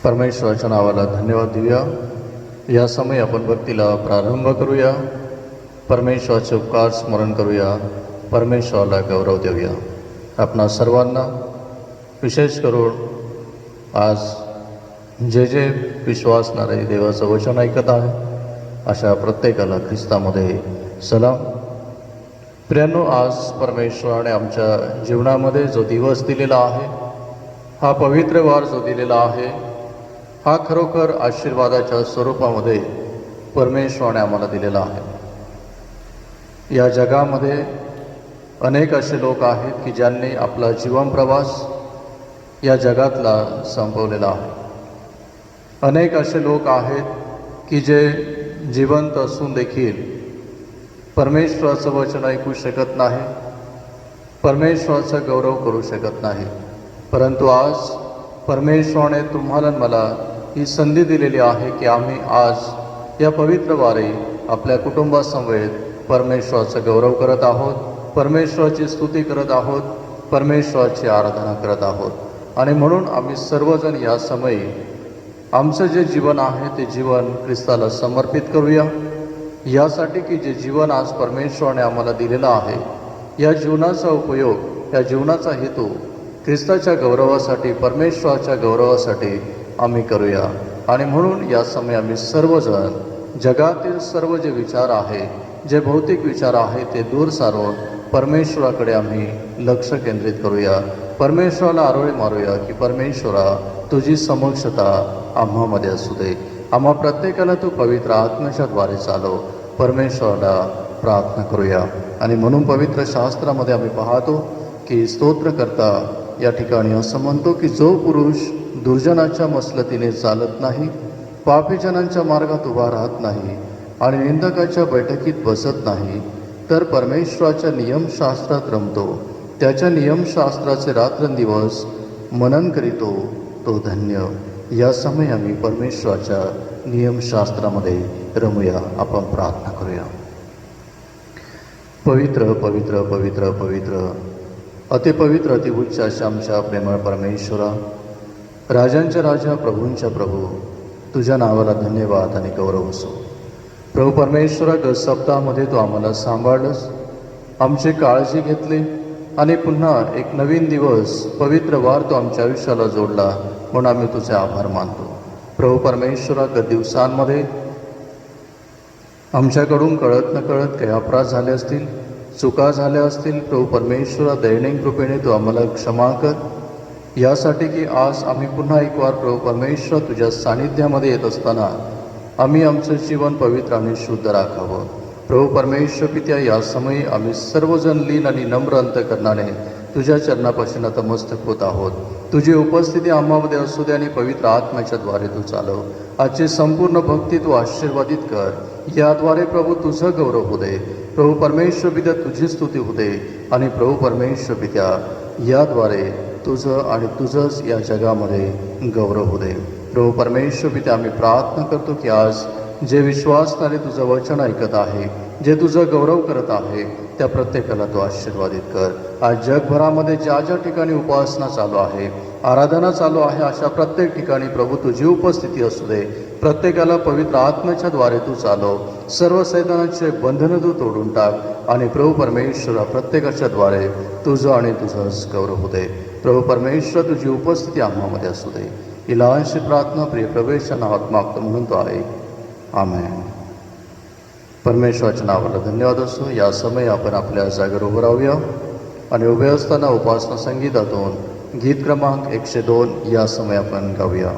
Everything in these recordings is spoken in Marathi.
परमेश्वराच्या नावाला धन्यवाद देऊया. या समय आपण भक्तीला प्रारंभ करूया. परमेश्वराचे उपकार स्मरण करूया. परमेश्वराला गौरव देऊया. आपणा सर्वांना विशेष करून आज जे विश्वासणारे देवाचं वचन ऐकत आहे अशा प्रत्येकाला ख्रिस्तामध्ये सलाम. प्रियांनो, आज परमेश्वराने आमच्या जीवनामध्ये जो दिवस दिलेला आहे, हा पवित्र वार जो दिलेला आहे, हा खरोखर आशीर्वादाच्या स्वरूपामध्ये परमेश्वराने आम्हाला दिलेला आहे. या जगामध्ये अनेक असे लोक आहेत की ज्यांनी आपला जीवन प्रवास या जगातला संपवलेला आहे. अनेक असे लोक आहेत की जे जिवंत असून देखील परमेश्वराचं वचन ऐकू शकत नाही, परमेश्वराचा गौरव करू शकत नाही. परंतु आज परमेश्वराने तुम्हाला मला ही संधी दिलेली आहे की आम्ही आज या पवित्र वारी आपल्या कुटुंबासमवेत परमेश्वराचा गौरव करत आहोत, परमेश्वराची स्तुती करत आहोत, परमेश्वराची आराधना करत आहोत. आणि म्हणून आम्ही सर्वजण या समयी आमचं जे जीवन आहे ते जीवन ख्रिस्ताला समर्पित करूया. यासाठी की जे जीवन आज परमेश्वराने आम्हाला दिलेलं आहे, या जीवनाचा उपयोग, या जीवनाचा हेतू ख्रिस्ताच्या गौरवासाठी, परमेश्वराच्या गौरवासाठी आम्ही करूया. आणि म्हणून या समय आम्ही सर्वजण जगातील सर्व जे विचार आहे, जे भौतिक विचार आहे, ते दूर सारून परमेश्वराकडे आम्ही लक्ष केंद्रित करूया. परमेश्वराला आरोळी मारूया की परमेश्वरा, तुझी समक्षता आम्हामध्ये असू दे. आम्हा प्रत्येकाला तू पवित्र आत्म्याच्या द्वारे चालव. परमेश्वराला प्रार्थना करूया. आणि म्हणून पवित्र शास्त्रामध्ये आम्ही पाहतो की स्तोत्रकर्ता या ठिकाणी असं म्हणतो की जो पुरुष दुर्जनाच्या मसलतीने चालत नाही, पापीजनांच्या मार्गात उभा राहत नाही आणि निंदकाच्या बैठकीत बसत नाही, तर परमेश्वराच्या नियमशास्त्रात रमतो, त्याच्या नियमशास्त्राचे रात्रंदिवस मनन करीतो, तो धन्य. या समय आम्ही परमेश्वराच्या नियमशास्त्रामध्ये रमूया. आपण प्रार्थना करूया. पवित्र पवित्र पवित्र पवित्र अतिपवित्र अतिउच्च अशा आमच्या प्रेमळ परमेश्वरा, राजांच्या राजा, प्रभूंच्या प्रभू, तुझ्या नावाला धन्यवाद आणि गौरव असो. प्रभू परमेश्वरा, गत सप्ताहामध्ये तू आम्हाला सांभाळलंस, आमची काळजी घेतली आणि पुन्हा एक नवीन दिवस, पवित्र वार तो आमच्या आयुष्याला जोडला, म्हणून आम्ही तुझे आभार मानतो. प्रभू परमेश्वरा, गत दिवसांमध्ये आमच्याकडून कळत नकळत काही अपराध झाले असतील, चुका झाल्या असतील, प्रभू परमेश्वरा दैनिक कृपेने तू आम्हाला क्षमा कर. यासाठी की आज आम्ही पुन्हा एक वार प्रभू परमेश्वर तुझ्या सानिध्यामध्ये येत असताना आम्ही आमचं जीवन पवित्र आणि शुद्ध राखावं. प्रभू परमेश्वर पित्या, या समयी आम्ही सर्वजण लीन आणि नम्र अंतकरणाने तुझ्या चरणापाशी नतमस्तक होत आहोत. तुझी उपस्थिती आम्हामध्ये असू दे आणि पवित्र आत्म्याच्या द्वारे तू चालव. आजची संपूर्ण भक्ती तू आशीर्वादित कर. याद्वारे प्रभू तुझं गौरव होऊ दे. प्रभू परमेश्वर पित्या तुझी स्तुती होऊ दे. आणि प्रभू परमेश्वर पित्या, याद्वारे तुझं आणि तुझंच या जगामध्ये गौरव होऊ दे. प्रभू परमेश्वर पित्या, आम्ही प्रार्थना करतो की आज जे विश्वासणारे तुझं वचन ऐकत आहे, जे तुझं गौरव करत आहे, त्या प्रत्येकाला तू आशीर्वादित कर. आज जगभरामध्ये ज्या ज्या ठिकाणी उपासना चालू आहे, आराधना चालू आहे, अशा प्रत्येक ठिकाणी प्रभू तुझी उपस्थिती असू दे. प्रत्येकाला पवित्र आत्म्याच्या द्वारे तू चालव. सर्व सैतानाचे बंधनं तू तोडून टाक आणि प्रभू परमेश्वरा, प्रत्येकाच्या द्वारे तुझं आणि तुझंच गौरव होऊ दे. प्रभू परमेश्वर, तुझी उपस्थिती आम्हामध्ये असू दे. ही लहानशी प्रार्थना प्रिय प्रवेशच्या नावात मागतो म्हणून तो आहे. आमेन. परमेश्वराच्या नावाला धन्यवाद असो. या समय आपण आपल्या जागेवर उभं राहूया आणि उभे असताना उपासना संगीतातून गीत क्रमांक 102 या समय आपण गाऊया.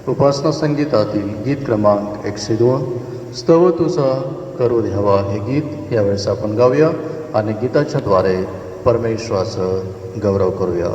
उपासना संगीतातील गीत क्रमांक 102, स्तव तुझा करू द्यावा, हे गीत यावेळेस आपण गाऊया आणि गीताच्या द्वारे परमेश्वराचं गौरव करूया.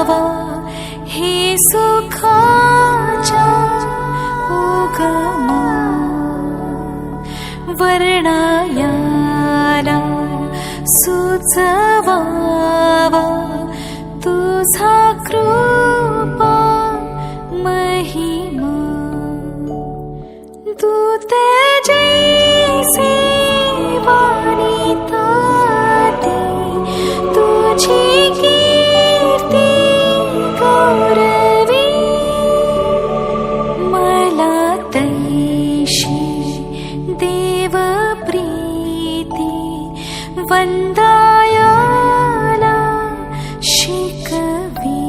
हे सुखाच्या उगमा वर्णायाला सुचवावा तुझा कृपा महिमा तू तेजसे वाणीता तुझी कीर्ती गौरवी मला तैशी देव प्रीती वंदायाला शिकवी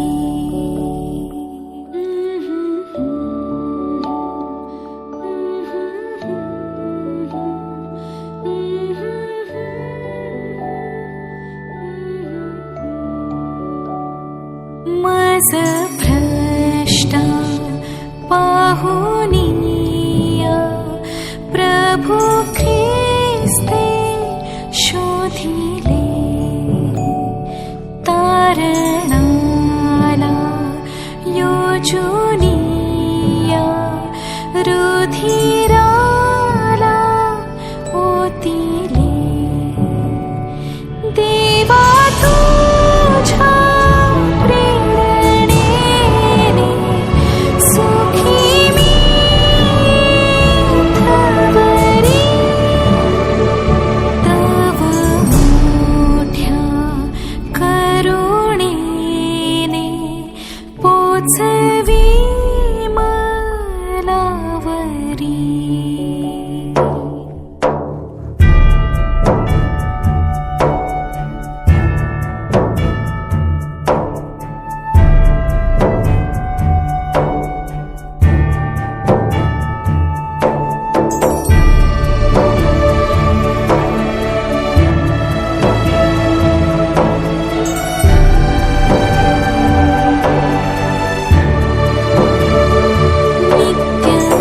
मज भ्रष्टा पाहुनिया प्रभु ख्रिस्ते शोधिले तारणाला योजुनिया रुधिराला ओतिले देवा तुझ्या प्रेरणेने सुखी मी थवरी तव मोठ्या करुणेने पोचवी मलावरी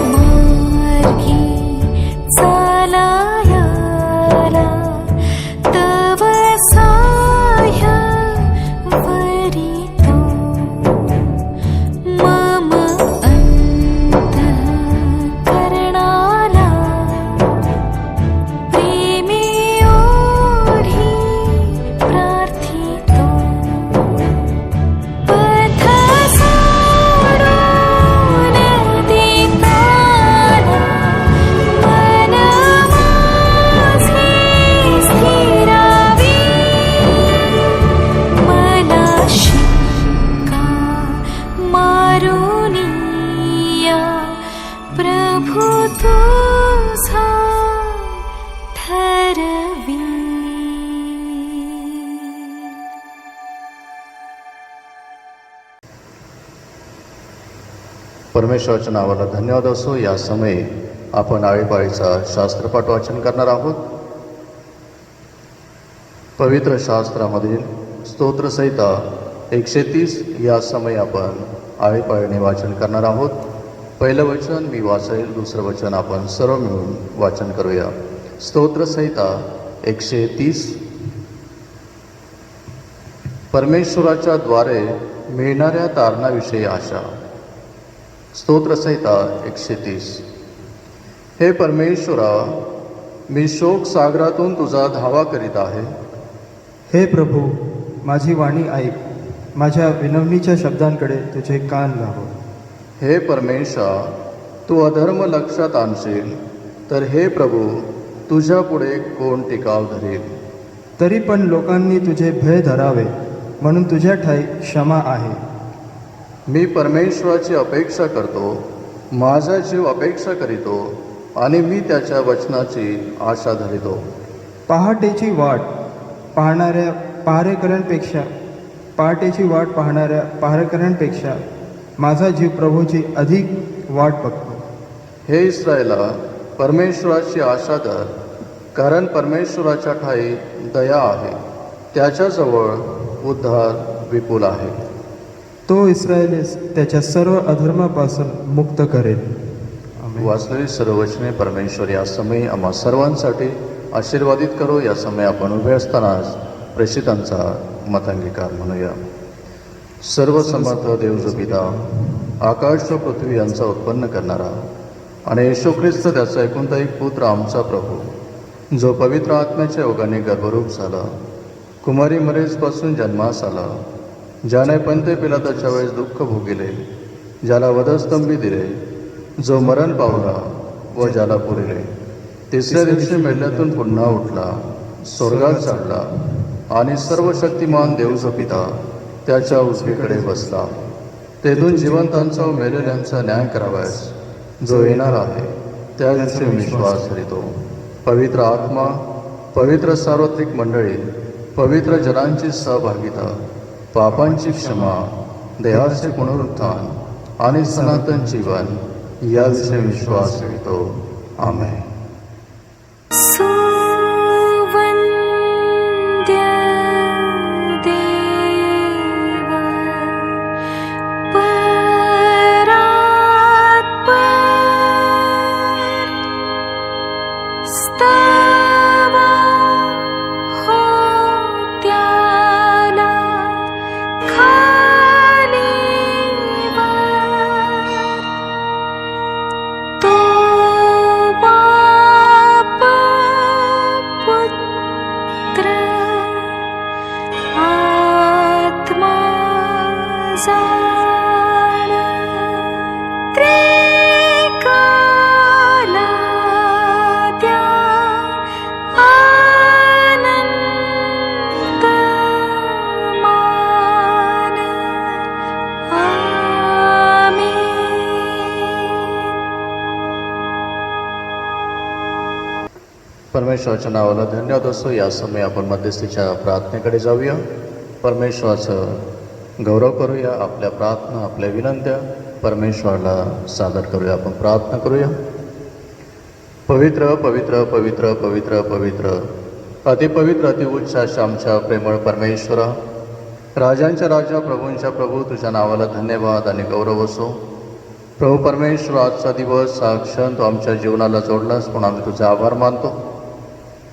नित्यमार्गी चालायाला तव साह्य वरितो मम अंतःकरणाला प्रेमे ओढी प्रार्थितो पथ सोडून देताना मन माझे स्थिरावे मला शिक्का मारुनिया प्रभु तुझा ठरवी परमेश्वराच्या नावाला धन्यवाद असो. या समयी आपण आळीपाळीचा शास्त्रपाठ वाचन करणार आहोत. पवित्र शास्त्रामधील स्तोत्रसंहिता 130 या समयी आपण आळीपाळीने वाचन करणार आहोत. पहिलं वचन मी वाचेल, दुसरं वचन आपण सर्व मिळून वाचन करूया. स्तोत्रसंहिता 130. परमेश्वराच्या द्वारे मिळणाऱ्या तारणाविषयी आशा. स्तोत्रसंहिता 130. हे परमेश्वरा, मी शोक सागरातून तुझा धावा करीत आहे. हे प्रभू, माझी वाणी ऐक, माझ्या विनवणीच्या शब्दांकडे तुझे कान लाव. हे परमेशा, तू अधर्म लक्षात आणशील तर हे प्रभू तुझ्या पुढे कोण टिकाव धरेल. तरी पण लोकांनी तुझे भय धरावे म्हणून तुझ्या ठाई क्षमा आहे. मी परमेश्वराची अपेक्षा करतो, माझा जीव अपेक्षा करीतो आणि मी त्याच्या वचनाची आशा धरितो. पहाटेची वाट पाहणाऱ्या पहारेकऱ्यांपेक्षा माझा जीव प्रभूची अधिक वाट बघतो. हे इस्रायला, परमेश्वराची आशा धर, कारण परमेश्वराच्या ठाई दया आहे, त्याच्याजवळ उद्धार विपुल आहे. तो इस्रायलीस त्याच्या सर्व अधर्मापासून मुक्त करेल. वाचलेली सर्व वचने परमेश्वर या समयी आम्हा सर्वांसाठी आशीर्वादित करो. या समय आपण उभे असतानाच प्रेषितांचा मतांगीकार म्हणूया. सर्वसमर्थ देव जो पिता, आकाश व पृथ्वी यांचा उत्पन्न करणारा आणि येशू ख्रिस्त त्याचा एकुलता एक पुत्र आमचा प्रभू, जो पवित्र आत्म्याच्या योगाने गर्भरूप झाला, कुमारी मरेजपासून जन्मास आला, ज्याने पंते पिलाताच्या वेळेस दुःख भोगिले, ज्याला वधस्तंभी दिले, जो मरण पावला व ज्याला पुरिले, तिसऱ्या दिवशी मेल्यातून पुन्हा उठला, स्वर्गात चढला आणि सर्व शक्तिमान देव जो पिता त्याच्या उजवीकडे बसला. तेथून जिवंतांचा व मेलेल्यांचा न्याय करावयास जो येणार आहे त्या दिवशी विश्वास धरितो. पवित्र आत्मा, पवित्र सार्वत्रिक मंडळी, पवित्र जनांची सहभागिता, पापांची क्षमा, देहाचे पुनरुत्थान आणि सनातन जीवन याविषयी विश्वास धरितो. आमेन. सुवन्द्य देव परात्पर, स्तव होत्याला खालीवर, तो बाप पुत्र आत्मा जाण, त्रिकाला त्या आनंद मान. आमीन. परमेश्वराच्या नावाला धन्यवाद असो. या समय आपण मध्यस्थीच्या प्रार्थनेकडे जाऊया. परमेश्वराचं गौरव करूया. आपल्या प्रार्थना, आपल्या विनंत्या परमेश्वराला सादर करूया. आपण प्रार्थना करूया. पवित्र पवित्र पवित्र पवित्र पवित्र अतिपवित्र अतिउच्च अशा आमच्या प्रेमळ परमेश्वरा, राजांच्या राजा, प्रभूंच्या प्रभू, तुझ्या नावाला धन्यवाद आणि गौरव असो. प्रभू परमेश्वर, आजचा दिवस, हा क्षण तू आमच्या जीवनाला जोडलास म्हणून आम्ही तुझे आभार मानतो.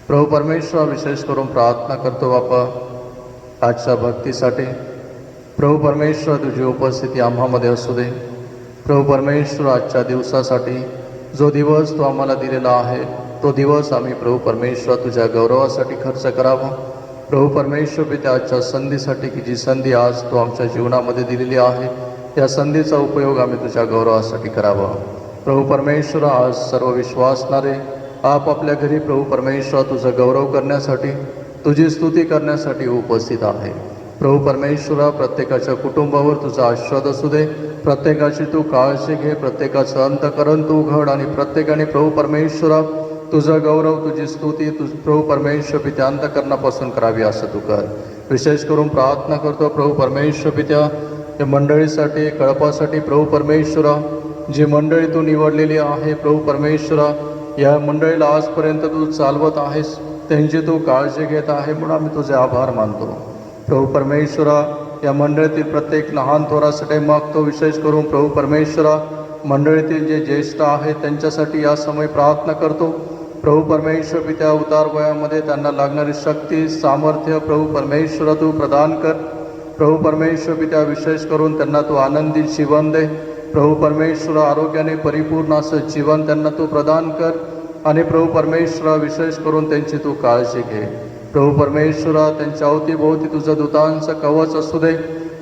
प्रभू परमेश्वर, विशेष करून प्रार्थना करतो बापा आजच्या भक्तीसाठी. प्रभू परमेश्वर, तुझी उपस्थिती आम्हामध्ये असू दे. प्रभू परमेश्वर, आजच्या दिवसासाठी जो दिवस तू आम्हाला दिलेला आहे तो दिवस आम्ही प्रभू परमेश्वर तुझ्या गौरवासाठी खर्च करावा. प्रभू परमेश्वर, पित्या आजच्या संधीसाठी की जी संधी आज तू आमच्या जीवनामध्ये दिलेली आहे त्या संधीचा उपयोग आम्ही तुझ्या गौरवासाठी करावा. प्रभू परमेश्वर, आज सर्व विश्वासणारे आपापल्या घरी प्रभू परमेश्वर तुझा गौरव करण्यासाठी, तुझी स्तुती करण्यासाठी उपस्थित आहे. प्रभू परमेश्वरा, प्रत्येकाच्या कुटुंबावर तुझा आशीर्वाद असू दे. प्रत्येकाची तू काळजी घे, प्रत्येकाचं अंतकरण तू उघड आणि प्रत्येकाने प्रभू परमेश्वरा तुझा गौरव, तुझी स्तुती प्रभू परमेश्वर पित्या अंतकरणापासून करावी असं तू कर. विशेष करून प्रार्थना करतो प्रभू परमेश्वर पित्या या मंडळीसाठी, कळपासाठी. प्रभू परमेश्वरा, जी मंडळी तू निवडलेली आहे प्रभू परमेश्वरा, या मंडळीला आजपर्यंत तू चालवत आहेस, त्यांची तू काळजी घेत आहे म्हणून आम्ही तुझे आभार मानतो. प्रभू परमेश्वरा, या मंडळीतील प्रत्येक लहान थोरासाठी मागतो. विशेष करून प्रभू परमेश्वरा, मंडळीतील जे ज्येष्ठ आहेत त्यांच्यासाठी या समय प्रार्थना करतो. प्रभू परमेश्वर पित्या, उतार वयामध्ये त्यांना लागणारी शक्ती, सामर्थ्य प्रभू परमेश्वरा तू प्रदान कर. प्रभू परमेश्वर पित्या, विशेष करून त्यांना तू आनंदी जीवन दे. प्रभू परमेश्वरा, आरोग्याने परिपूर्ण असं जीवन त्यांना तू प्रदान कर. आणि प्रभू परमेश्वरा, विशेष करून त्यांची तू काळजी घे. प्रभू परमेश्वरा, त्यांच्या अवतीभोवती तुझं दूतांचं कवच असू दे.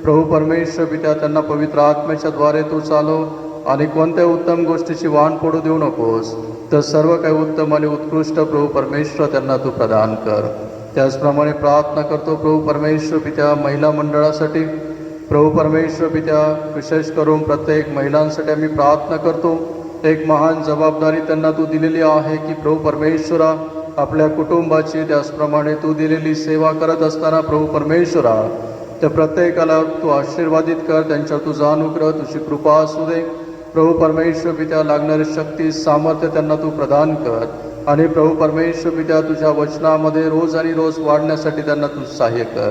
प्रभू परमेश्वर पित्या, त्यांना पवित्र आत्म्याच्या द्वारे तू चालव आणि कोणत्याही उत्तम गोष्टीची वाण पडू देऊ नकोस. तर सर्व काही उत्तम आणि उत्कृष्ट प्रभू परमेश्वर त्यांना तू प्रदान कर. त्याचप्रमाणे प्रार्थना करतो प्रभू परमेश्वर पित्या महिला मंडळासाठी. प्रभू परमेश्वर पित्या, विशेष करून प्रत्येक महिलांसाठी आम्ही प्रार्थना करतो. एक महान जबाबदारी त्यांना तू दिलेली आहे की प्रभू परमेश्वरा, आपल्या कुटुंबाची त्याचप्रमाणे तू दिलेली सेवा करत असताना प्रभू परमेश्वरा त्या प्रत्येकाला तू आशीर्वादित कर. त्यांच्यावर तुझा अनुग्रह, तुझी कृपा असू दे. प्रभू परमेश्वर पित्या, लागणारी शक्ती, सामर्थ्य त्यांना तू प्रदान कर. आणि प्रभू परमेश्वर पित्या, तुझ्या वचनामध्ये रोज आणि रोज वाढण्यासाठी त्यांना तू सहाय्य कर.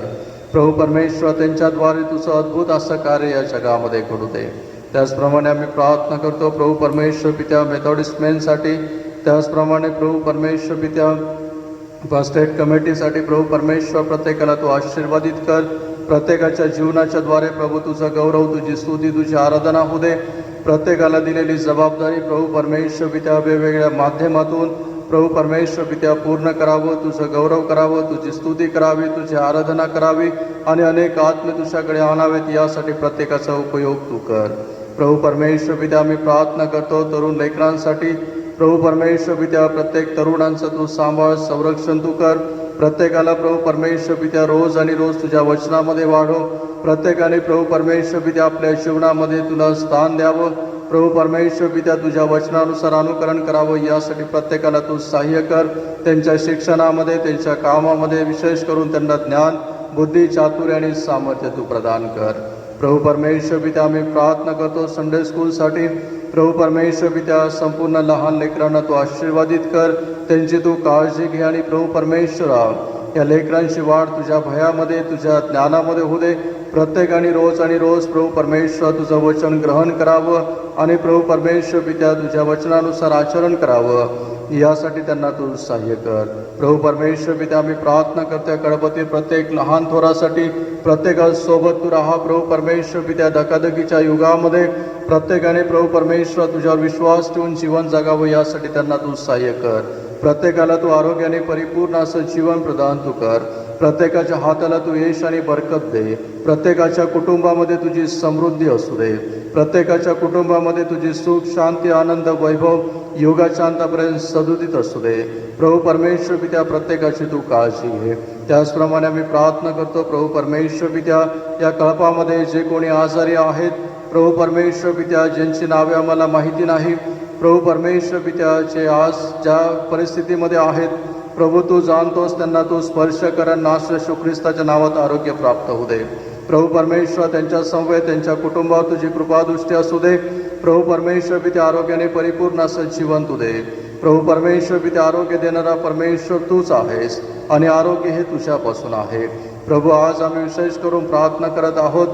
प्रभू परमेश्वर, त्यांच्याद्वारे तुझं अद्भुत असं कार्य या जगामध्ये घडू दे. त्याचप्रमाणे आम्ही प्रार्थना करतो प्रभू परमेश्वर पित्या मेथॉडिस्ट मेनसाठी. त्याचप्रमाणे प्रभू परमेश्वर पित्या स्टेट कमिटीसाठी प्रभू परमेश्वर प्रत्येकाला तू आशीर्वादित कर. प्रत्येकाच्या जीवनाच्या द्वारे प्रभू तुझा गौरव, तुझी स्तुती, तुझी आराधना होऊ दे. प्रत्येकाला दिलेली जबाबदारी प्रभू परमेश्वर पित्या वेगवेगळ्या माध्यमातून प्रभू परमेश्वर पित्या पूर्ण करावं, तुझं गौरव करावं, तुझी स्तुती करावी, तुझी आराधना करावी आणि अनेक आत्मे तुझ्याकडे आणावेत, यासाठी प्रत्येकाचा उपयोग तू कर. प्रभू परमेश्वर पित्या आम्ही प्रार्थना करतो तरुण लेकरांसाठी. प्रभू परमेश्वर पित्या प्रत्येक तरुणांचं तू सांभाळ, संरक्षण तू कर. प्रत्येकाला प्रभू परमेश्वर पित्या रोज आणि रोज तुझ्या वचनामध्ये वाढव. प्रत्येकाने प्रभू परमेश्वर पित्या आपल्या जीवनामध्ये तुला स्थान द्यावं. प्रभू परमेश्वर पित्या तुझ्या वचनानुसार अनुकरण करावं, यासाठी प्रत्येकाला तू सहाय्य कर. त्यांच्या शिक्षणामध्ये, त्यांच्या कामामध्ये विशेष करून त्यांना ज्ञान, बुद्धी, चातुर्य आणि सामर्थ्य तू प्रदान कर. प्रभू परमेश्वर पित्या आम्ही प्रार्थना करतो संडे स्कूलसाठी. प्रभू परमेश्वर पित्या संपूर्ण लहान लेकरांना तू आशीर्वादित कर, त्यांची तू काळजी घे. आणि प्रभू परमेश्वरा या लेकरांची वाढ तुझ्या भयामध्ये, तुझ्या ज्ञानामध्ये होऊ दे. प्रत्येकाने रोज आणि रोज प्रभू परमेश्वर तुझं वचन ग्रहण करावं आणि प्रभू परमेश्वर पित्या तुझ्या वचनानुसार आचरण करावं, यासाठी त्यांना तू सहाय्य कर. प्रभू परमेश्वर पित्या आम्ही प्रार्थना करतोय गणपती प्रत्येक लहान थोरासाठी. प्रत्येकासोबत तू राहा प्रभू परमेश्वर पित्या. धकाधकीच्या युगामध्ये प्रत्येकाने प्रभू परमेश्वर तुझ्यावर विश्वास ठेवून जीवन जगावं, यासाठी त्यांना तू सहाय्य कर. प्रत्येकाला तू आरोग्याने परिपूर्ण असं जीवन प्रदान तू कर. प्रत्येकाच्या हाताला तू यश आणि बरकत दे. प्रत्येकाच्या कुटुंबामध्ये तुझी समृद्धी असू दे. प्रत्येकाच्या कुटुंबामध्ये तुझी सुख, शांती, आनंद, वैभव युगाच्या अंतापर्यंत सदुदित असू दे. प्रभू परमेश्वर पित्या प्रत्येकाची तू काळजी घे. त्याचप्रमाणे आम्ही प्रार्थना करतो प्रभू परमेश्वर पित्या या कळपामध्ये जे कोणी आजारी आहेत, प्रभू परमेश्वर पित्या ज्यांची नावे आम्हाला माहिती नाही, प्रभू परमेश्वर पित्या जे आज ज्या परिस्थितीमध्ये आहेत, प्रभू तू जाणतोस, त्यांना तू स्पर्श कर. नाश येशू ख्रिस्ताच्या नावात आरोग्य प्राप्त होऊ दे. प्रभू परमेश्वर त्यांच्या संवेद, त्यांच्या कुटुंबावर तुझी कृपादृष्टी असू दे. प्रभू परमेश्वर पित्या आरोग्याने परिपूर्ण असं जीवन तू दे. प्रभू परमेश्वर पित्या आरोग्य देणारा परमेश्वर तूच आहेस आणि आरोग्य हे तुझ्यापासून आहे. प्रभू आज आम्ही विशेष करून प्रार्थना करत आहोत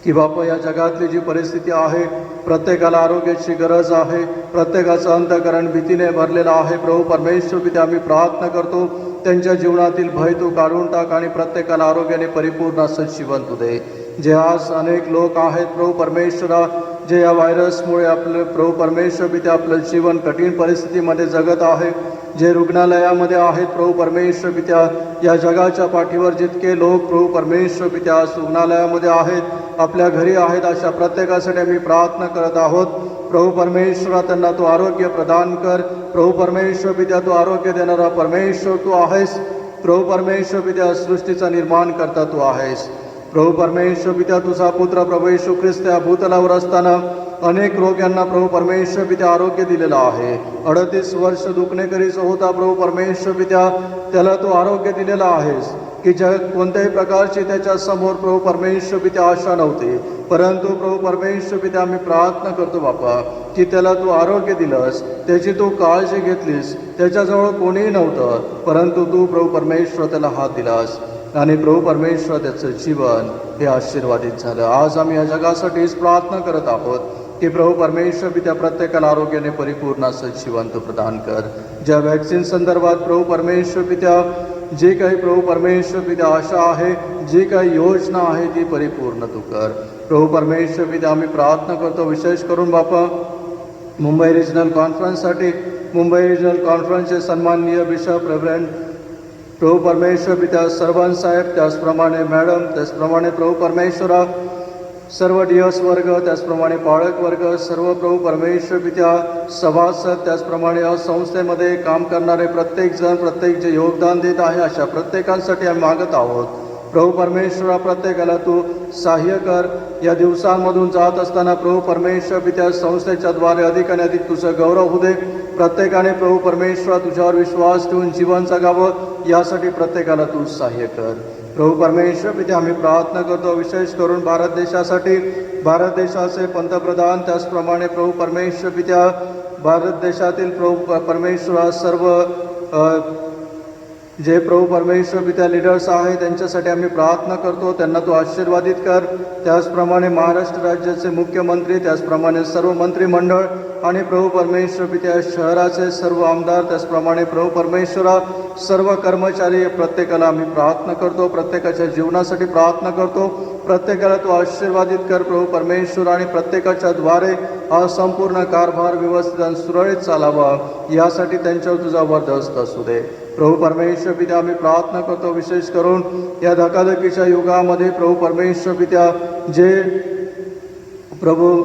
की बापा या जगातली जी परिस्थिती आहे, प्रत्येकाला आरोग्याची गरज आहे. प्रत्येकाचं अंतःकरण भीतीने भरलेलं आहे. प्रभू परमेश्वर पित्या आम्ही प्रार्थना करतो त्यांच्या जीवनातील भय तू काढून टाक आणि प्रत्येकाला आरोग्याने परिपूर्ण असं जीवन तू दे. जे आज अनेक लोक आहेत प्रभू परमेश्वरा, जे या व्हायरसमुळे आपलं प्रभू परमेश्वर पित्या आपलं जीवन कठीण परिस्थितीमध्ये जगत आहे, जे रुग्णालयामध्ये आहेत प्रभू परमेश्वर पित्या, या जगाच्या पाठीवर जितके लोक प्रभू परमेश्वर पित्या आज रुग्णालयामध्ये आहेत, आपल्या घरी आहेत, अशा प्रत्येकासाठी आम्ही प्रार्थना करत आहोत. प्रभू परमेश्वरा त्यांना तू आरोग्य प्रदान कर. प्रभू परमेश्वर पित्या तू आरोग्य देणारा परमेश्वर तू आहेस. प्रभू परमेश्वर पित्या सृष्टीचा निर्माण करता तू आहेस. प्रभू परमेश्वर पित्या तुझा पुत्र प्रभू येशू ख्रिस्त या भूतलावर असताना अनेक रोग्यांना प्रभू परमेश्वर पित्या आरोग्य दिलेलं आहे. 38 वर्ष दुखणेकरीचा होता प्रभू परमेश्वर पित्या, त्याला तू आरोग्य दिलेलं आहेस की कोणत्याही प्रकारची त्याच्या समोर प्रभू परमेश्वर पित्या आशा नव्हती. परंतु प्रभू परमेश्वर पित्या आम्ही प्रार्थना करतो बापा की त्याला तू आरोग्य दिलंस, त्याची तू काळजी घेतलीस. त्याच्याजवळ कोणीही नव्हतं, परंतु तू प्रभू परमेश्वर त्याला हात दिलास आणि प्रभू परमेश्वर त्याचं जीवन हे आशीर्वादित झालं. आज आम्ही या जगासाठीच प्रार्थना करत आहोत की प्रभू परमेश्वर पित्या प्रत्येकाला आरोग्याने परिपूर्ण असं जीवन तू प्रदान कर. ज्या वॅक्सिन संदर्भात प्रभू परमेश्वर पित्या जे काही प्रभू परमेश्वर पित्या आशा आहे, जी काही योजना आहे ती परिपूर्ण तू कर. प्रभू परमेश्वर पित्या आम्ही प्रार्थना करतो विशेष करून बापा मुंबई रिजनल कॉन्फरन्ससाठी. मुंबई रिजनल कॉन्फरन्सचे सन्माननीय बिशप रेव्हरंड प्रभू परमेश्वर पित्या सर्वांत साहेब, त्याचप्रमाणे मॅडम, त्याचप्रमाणे प्रभू परमेश्वरा सर्व डियस वर्ग, त्याचप्रमाणे पाळक वर्ग, सर्व प्रभू परमेश्वर पित्या सभासद, त्याचप्रमाणे या संस्थेमध्ये काम करणारे प्रत्येक जण, प्रत्येक जे योगदान देत आहे, अशा प्रत्येकांसाठी आम्ही मागत आहोत. प्रभू परमेश्वरा प्रत्येकाला तू सहाय्य कर. या दिवसांमधून जात असताना प्रभू परमेश्वर पित्या संस्थेच्या द्वारे अधिक आणि अधिक तुझं गौरव होऊ दे. प्रत्येकाने प्रभू परमेश्वरा तुझ्यावर विश्वास ठेवून जीवन जगावं, यासाठी प्रत्येकाला तू सहाय्य कर. प्रभू परमेश्वर पित्या आम्ही प्रार्थना करतो विशेष करून भारत देशासाठी. भारत देशाचे पंतप्रधान, त्याचप्रमाणे प्रभू परमेश्वर पित्या भारत देशातील प्रभू परमेश्वरा सर्व जे प्रभू परमेश्वर पित्या लीडर्स आहे त्यांच्यासाठी आम्ही प्रार्थना करतो, त्यांना तू आशीर्वादित कर. त्याचप्रमाणे महाराष्ट्र राज्याचे मुख्यमंत्री, त्याचप्रमाणे सर्व मंत्रिमंडळ आणि प्रभू परमेश्वर पित्या शहराचे सर्व आमदार, त्याचप्रमाणे प्रभू परमेश्वरा सर्व कर्मचारी, प्रत्येकाला आम्ही प्रार्थना करतो, प्रत्येकाच्या जीवनासाठी प्रार्थना करतो. प्रत्येकाला तू आशीर्वादित कर प्रभू परमेश्वर, आणि प्रत्येकाच्या द्वारे हा संपूर्ण कारभार व्यवस्थित आणि सुरळीत चालावा यासाठी त्यांच्यावर तुझा वरदहस्त असू दे. प्रभू परमेश्वर पित्या आम्ही प्रार्थना करतो, विशेष करून या धकाधकीच्या युगामध्ये प्रभू परमेश्वर पित्या जे प्रभू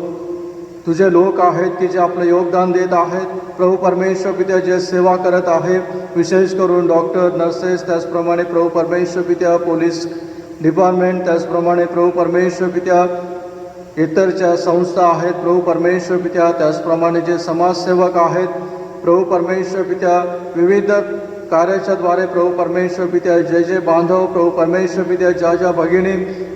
तुझे लोक आहेत की जे आपलं योगदान देत आहेत, प्रभू परमेश्वर पित्या जे सेवा करत आहे, विशेष करून डॉक्टर, नर्सेस, त्याचप्रमाणे प्रभू परमेश्वर पित्या पोलीस डिपार्टमेंट, त्याचप्रमाणे प्रभू परमेश्वर पित्या इतर ज्या संस्था आहेत प्रभू परमेश्वर पित्या, त्याचप्रमाणे जे समाजसेवक आहेत प्रभू परमेश्वर पित्या, विविध कार्याच्याद्वारे प्रभू परमेश्वर पित्या जे जे बांधव प्रभू परमेश्वर पित्या ज्या ज्या भगिनी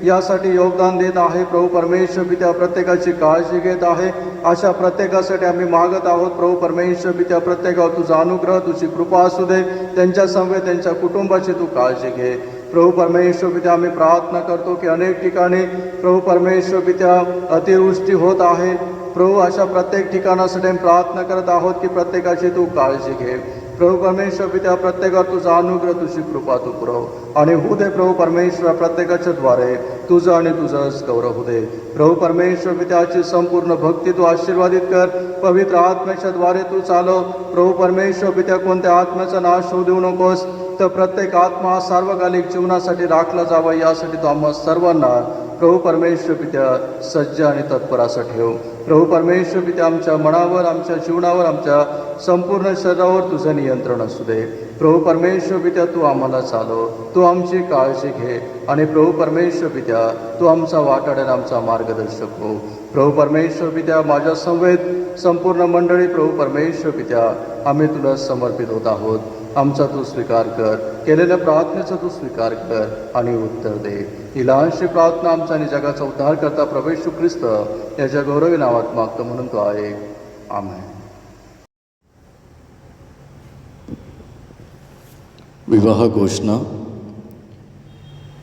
यासाठी योगदान देत आहे, प्रभू परमेश्वर पित्या प्रत्येकाची काळजी घेत आहे, अशा प्रत्येकासाठी आम्ही मागत आहोत. प्रभू परमेश्वर पित्या प्रत्येकावर तुझा अनुग्रह, तुझी कृपा असू दे, त्यांच्या समवेत त्यांच्या कुटुंबाची तू काळजी घे. प्रभू परमेश्वर पित्या आम्ही प्रार्थना करतो की अनेक ठिकाणी प्रभू परमेश्वर पित्या अतिवृष्टी होत आहे. प्रभू अशा प्रत्येक ठिकाणासाठी आम्ही प्रार्थना करत आहोत की प्रत्येकाची तू काळजी घे. प्रभू परमेश्वर पित्या प्रत्येकावर तुझा अनुग्रह, तुझी कृपा तू पुरव आणि होऊ दे प्रभू परमेश्वर, प्रत्येकाच्या द्वारे तुझं आणि तुझंच गौरव होऊ दे. प्रभू परमेश्वर पित्याची संपूर्ण भक्ती तू आशीर्वादित कर, पवित्र आत्म्याच्या द्वारे तू चालव. प्रभू परमेश्वर पित्या कोणत्या आत्म्याचा नाश होऊ देऊ नकोस, तर प्रत्येक आत्मा सार्वकालिक जीवनासाठी राखला जावा यासाठी तू आम्हा सर्वांना प्रभू परमेश्वर पित्या सज्ज आणि तत्पर असा ठेव. प्रभू परमेश्वर पित्या आमच्या मनावर, आमच्या जीवनावर, आमच्या संपूर्ण शरीरावर तुझं नियंत्रण असू दे. प्रभू परमेश्वर पित्या तू आम्हाला चालव, तू आमची काळजी घे आणि प्रभू परमेश्वर पित्या तू आमचा वाटाड आणि आमचा मार्गदर्शक हो. प्रभू परमेश्वर पित्या माझ्या संवेद संपूर्ण मंडळी प्रभू परमेश्वर पित्या आम्ही तुला समर्पित होत आहोत. आमचा तू स्वीकार कर, केलेल्या प्रार्थनेचा तू स्वीकार कर आणि उत्तर दे. ही लहानशी प्रार्थना आमचा आणि जगाचा उद्धार करता प्रभू येशू ख्रिस्त याच्या गौरवी नावात मागतो म्हणून तो आहे. आमेन. विवाह घोषणा.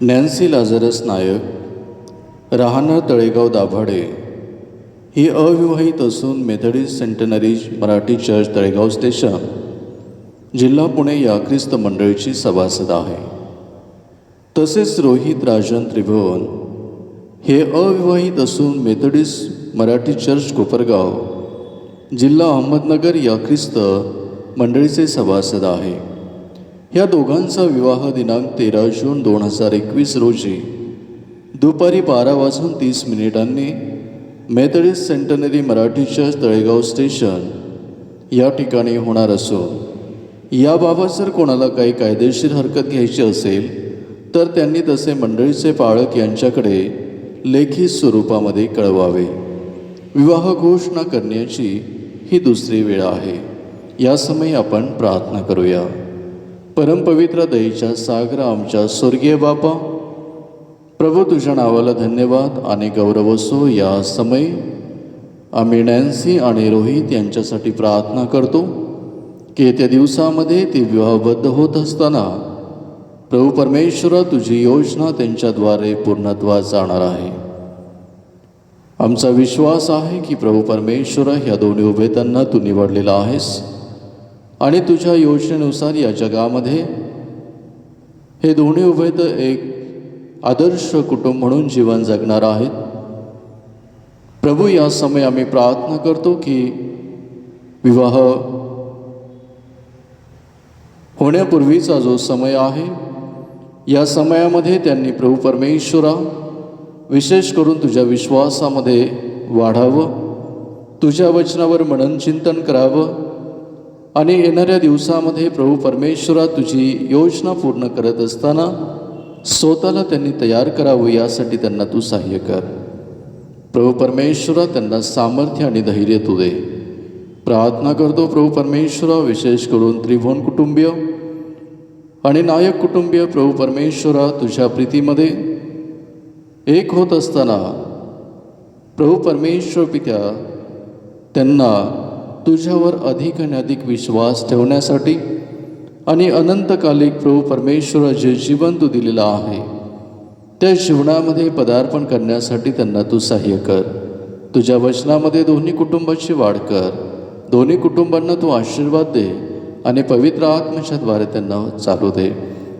नॅन्सी लाझरस नायक, राहणार तळेगाव दाभाडे, ही अविवाहित असून Methodist centenary Marathi church Talegaon station, जिल्हा पुणे या ख्रिस्त मंडळीची सभासद आहे. तसेच रोहित राजन त्रिभुवन हे अविवाहित असून मेथडिस्ट मराठी चर्च कोपरगाव, जिल्हा अहमदनगर या ख्रिस्त मंडळीचे सभासद आहे. ह्या दोघांचा विवाह दिनांक 13 जून 2021 रोजी दुपारी 12:30 Methodist centenary Marathi church Talegaon station या ठिकाणी होणार असून याबाबत जर कोणाला काही कायदेशीर हरकत घ्यायची असेल तर त्यांनी तसे मंडळीचे पालक यांच्याकडे लेखी स्वरूपामध्ये कळवावे. विवाह घोषणा करण्याची ही दुसरी वेळ आहे. या समयी आपण प्रार्थना करूया. परमपवित्र दयेच्या सागर आमच्या स्वर्गीय बापा, प्रभू तुझ्या नावाला धन्यवाद आणि गौरव असो. या समयी आम्ही नॅन्सी आणि रोहित यांच्यासाठी प्रार्थना करतो की येत्या दिवसामध्ये ती विवाहबद्ध होत असताना प्रभू परमेश्वरा तुझी योजना त्यांच्याद्वारे पूर्णत्वात जाणार आहे. आमचा विश्वास आहे की प्रभू परमेश्वरा ह्या दोन्ही उभेतांना तू निवडलेला आहेस आणि तुझ्या योजनेनुसार या जगामध्ये हे दोन्ही उभेत एक आदर्श कुटुंब म्हणून जीवन जगणार आहेत. प्रभू या समय आम्ही प्रार्थना करतो की विवाह होण्यापूर्वीचा जो समय आहे या समयामध्ये त्यांनी प्रभू परमेश्वरा विशेष करून तुझ्या विश्वासामध्ये वाढावं, तुझ्या वचनावर मनन चिंतन करावं आणि येणाऱ्या दिवसामध्ये प्रभू परमेश्वरा तुझी योजना पूर्ण करत असताना स्वतःला त्यांनी तयार करावं यासाठी त्यांना तू सहाय्य कर. प्रभू परमेश्वरा त्यांना सामर्थ्य आणि धैर्य तू दे. प्रार्थना करतो प्रभू परमेश्वरा विशेष करून त्रिभुवन कुटुंबीय आणि नायक कुटुंबीय प्रभू परमेश्वरा तुझ्या प्रीतीमध्ये एक होत असताना प्रभू परमेश्वर पित्या त्यांना तुझ्यावर अधिक आणि अधिक विश्वास ठेवण्यासाठी आणि अनंतकालिक प्रभू परमेश्वरा जे जीवन तू दिलेलं आहे त्या जीवनामध्ये पदार्पण करण्यासाठी त्यांना तू सहाय्य कर. तुझ्या वचनामध्ये दोन्ही कुटुंबाची वाढ कर. दोन्ही कुटुंबांना तू आशीर्वाद दे आणि पवित्र आत्म्याच्या द्वारे त्यांना चालू दे.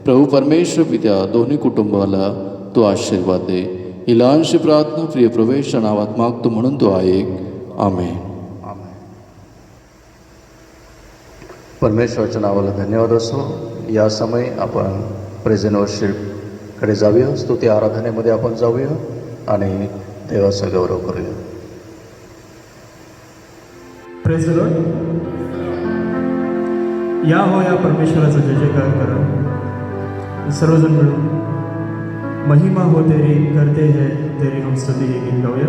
प्रभू परमेश्वर पित्या दोन्ही कुटुंबाला तू आशीर्वाद दे. ही लहानशी प्रार्थना प्रिय प्रवेशच्या नावात मागतो म्हणून तू ऐक. आमेन. परमेश्वराच्या नावाला धन्यवाद असो. या समय आपण प्रेझेंट वर्शिपकडे जाऊया. स्तुती आराधनेमध्ये आपण जाऊया आणि देवाचा गौरव करूया. Praise the Lord. या हो या परमेश्वराचा जय जयकार करा सर्वजण मिळून. महिमा हो तेरी करते हैं तेरी हम स्तुती हे गीत गाऊया.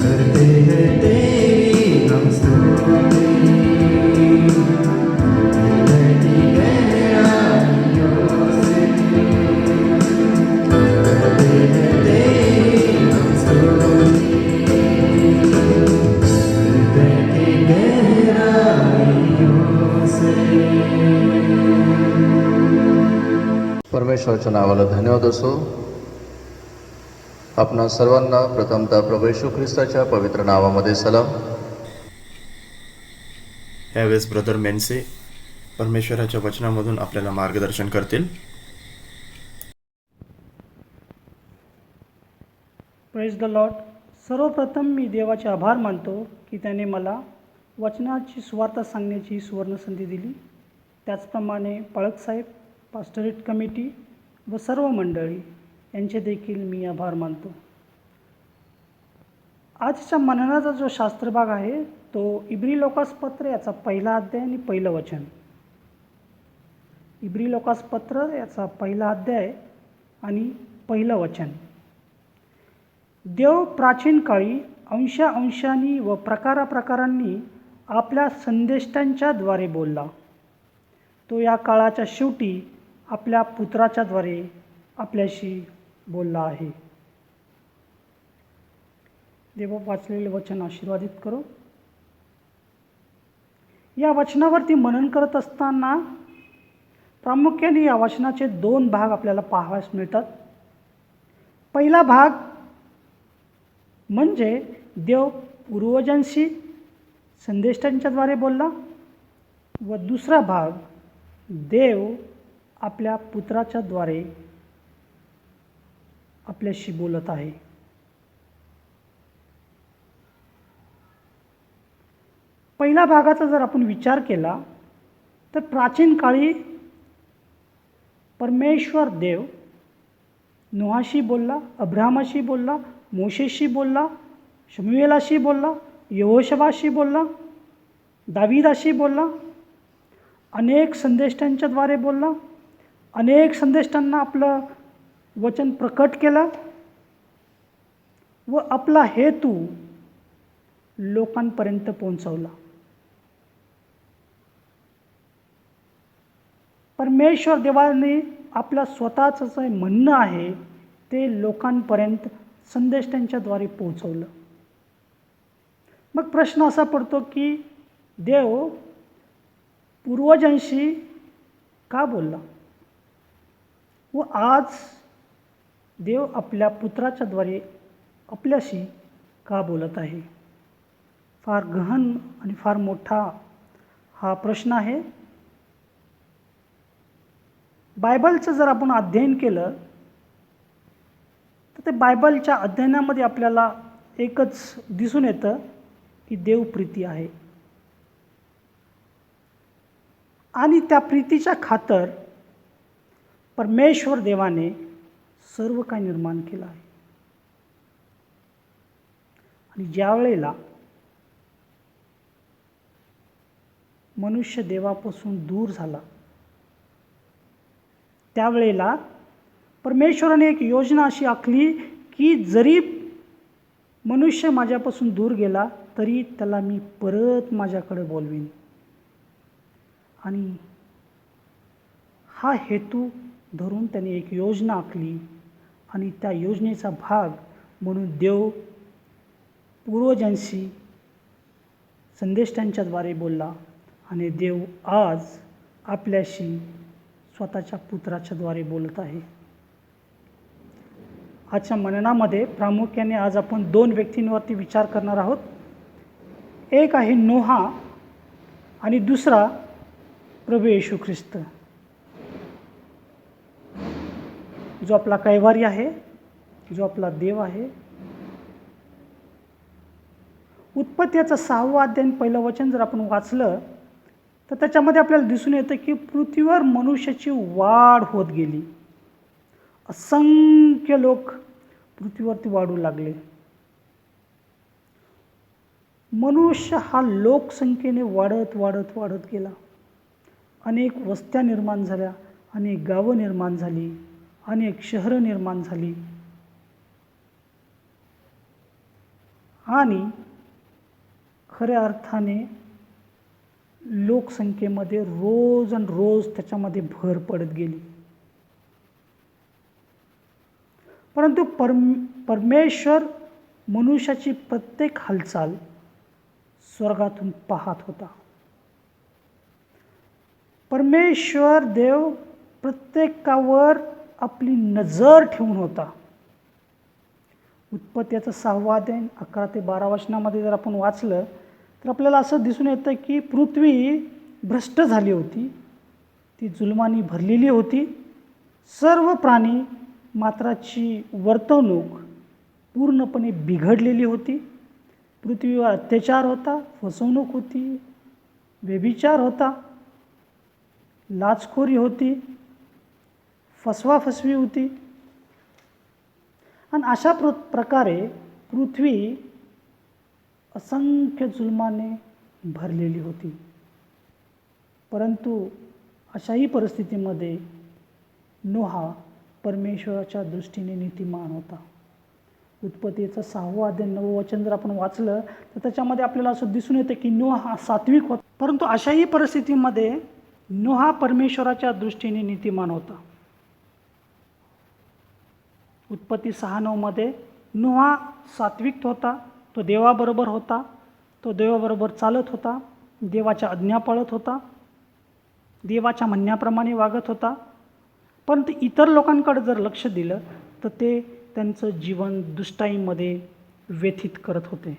करते हैं तेरी हम स्तुति, हृदय की गहराइयों से. करते हैं तेरी हम स्तुति, हृदय की गहराइयों से. तू ही है परमेश्वराच्या नावाला धन्यवाद असो. आपणा सर्वांना प्रथमतः प्रभू येशू ख्रिस्ताच्या पवित्र नावामध्ये सलाम. यावेळेस ब्रदर मेन्से परमेश्वराच्या वचनामधून आपल्याला मार्गदर्शन करतील. Praise the Lord. सर्वप्रथम मी देवाचे आभार मानतो की त्याने मला वचनाची सुवार्ता सांगण्याची सुवर्णसंधी दिली. त्याचप्रमाणे पाळकसाहेब, पास्टरेट कमिटी व सर्व मंडळी यांचे देखील मी आभार मानतो. आजच्या मननाचा जो शास्त्रभाग आहे तो इब्री लोकासपत्र याचा पहिला अध्याय आणि पहिलं वचन. इब्री लोकासपत्र याचा पहिला अध्याय आणि पहिलं वचन. देव प्राचीन काळी अंशांनी व प्रकारांनी आपल्या संदेष्टांच्याद्वारे बोलला. तो या काळाच्या शेवटी आपल्या पुत्राच्याद्वारे आपल्याशी बोलला आहे. देव वाचलेले वचन आशीर्वादित करो. या वचनावरती मनन करत असताना प्रामुख्याने या वचनाचे 2 भाग आपल्याला पाहावयास मिळतात. पहिला भाग म्हणजे देव पूर्वजांशी संदेष्टांच्याद्वारे बोलला व दुसरा भाग देव आपल्या पुत्राच्याद्वारे आपल्याशी बोलत आहे. पहिल्या भागाचा जर आपण विचार केला तर प्राचीन काळी परमेश्वर देव नोहाशी बोलला, अब्राहमाशी बोलला, मोशेशी बोलला, शमुएलाशी बोलला, यहोशवाशी बोलला, दाविदाशी बोलला, अनेक संदेष्टांच्याद्वारे बोलला, अनेक संदेष्टांना आपलं वचन प्रकट केलं व आपला हेतू लोकांपर्यंत पोहोचवला. परमेश्वर देवाने आपलं स्वतःचं जे म्हणणं आहे ते लोकांपर्यंत संदेष्टांच्याद्वारे पोहोचवलं. मग प्रश्न असा पडतो की देव पूर्वजांशी का बोलला व आज देव आपल्या पुत्राच्याद्वारे आपल्याशी का बोलत आहे? फार गहन आणि फार मोठा हा प्रश्न आहे. बायबलचं जर आपण अध्ययन केलं तर ते बायबलच्या अध्ययनामध्ये आपल्याला एकच दिसून येतं की देवप्रीती आहे आणि त्या प्रीतीच्या खातर परमेश्वर देवाने सर्व काही निर्माण केलं आहे. आणि ज्या वेळेला मनुष्य देवापासून दूर झाला त्यावेळेला परमेश्वराने एक योजना अशी आखली की जरी मनुष्य माझ्यापासून दूर गेला तरी त्याला मी परत माझ्याकडे बोलवीन. आणि हा हेतू धरून त्याने एक योजना आखली आणि त्या योजनेचा भाग म्हणून देव पूर्वजांशी संदेष्टांच्याद्वारे बोलला आणि देव आज आपल्याशी स्वतःच्या पुत्राच्याद्वारे बोलत आहे. आजच्या मननामध्ये प्रामुख्याने आज आपण 2 व्यक्तींवरती विचार करणार आहोत. एक आहे नोहा आणि दुसरा प्रभू येशू ख्रिस्त, जो आपला कैवारी आहे, जो आपला देव आहे. उत्पत्तीचं 6वं अध्याय 1 वचन जर आपण वाचलं तर त्याच्यामध्ये आपल्याला दिसून येतं की पृथ्वीवर मनुष्याची वाढ होत गेली. असंख्य लोक पृथ्वीवरती वाढू लागले. मनुष्य हा लोकसंख्येने वाढत वाढत वाढत गेला. अनेक वस्त्या निर्माण झाल्या, अनेक गावं निर्माण झाली, अनेक शहरं निर्माण झाली आणि खऱ्या अर्थाने लोकसंख्येमध्ये रोज आणि रोज त्याच्यामध्ये भर पडत गेली. परंतु परमेश्वर मनुष्याची प्रत्येक हालचाल स्वर्गातून पाहत होता. परमेश्वर देव प्रत्येकावर आपली नजर ठेवून होता. उत्पत्तीचं 6वं अध्याय 11 ते 12 वचनामध्ये जर आपण वाचलं तर आपल्याला असं दिसून येतं की पृथ्वी भ्रष्ट झाली होती, ती जुलमानी भरलेली होती. सर्व प्राणी मात्राची वर्तणूक पूर्णपणे बिघडलेली होती. पृथ्वीवर अत्याचार होता, फसवणूक होती, व्यभिचार होता, लाचखोरी होती, फसवाफसवी होती आणि अशा प्रकारे पृथ्वी असंख्य जुलमाने भरलेली होती. परंतु अशाही परिस्थितीमध्ये नोहा परमेश्वराच्या दृष्टीने नीतिमान होता. उत्पत्तीचं 6वं अध्याय 9वं वचन जर आपण वाचलं तर त्याच्यामध्ये आपल्याला असं दिसून येतं की नोह हा सात्विक होता, परंतु अशाही परिस्थितीमध्ये नोह हा परमेश्वराच्या दृष्टीने नीतिमान होता. उत्पत्ती 6:9 नोह हा सात्विक होता, तो देवाबरोबर होता, तो देवाबरोबर चालत होता, देवाच्या आज्ञा पाळत होता, देवाच्या म्हणण्याप्रमाणे वागत होता. परंतु इतर लोकांकडे जर लक्ष दिलं तर ते त्यांचं जीवन दुष्टाईमध्ये व्यथित करत होते.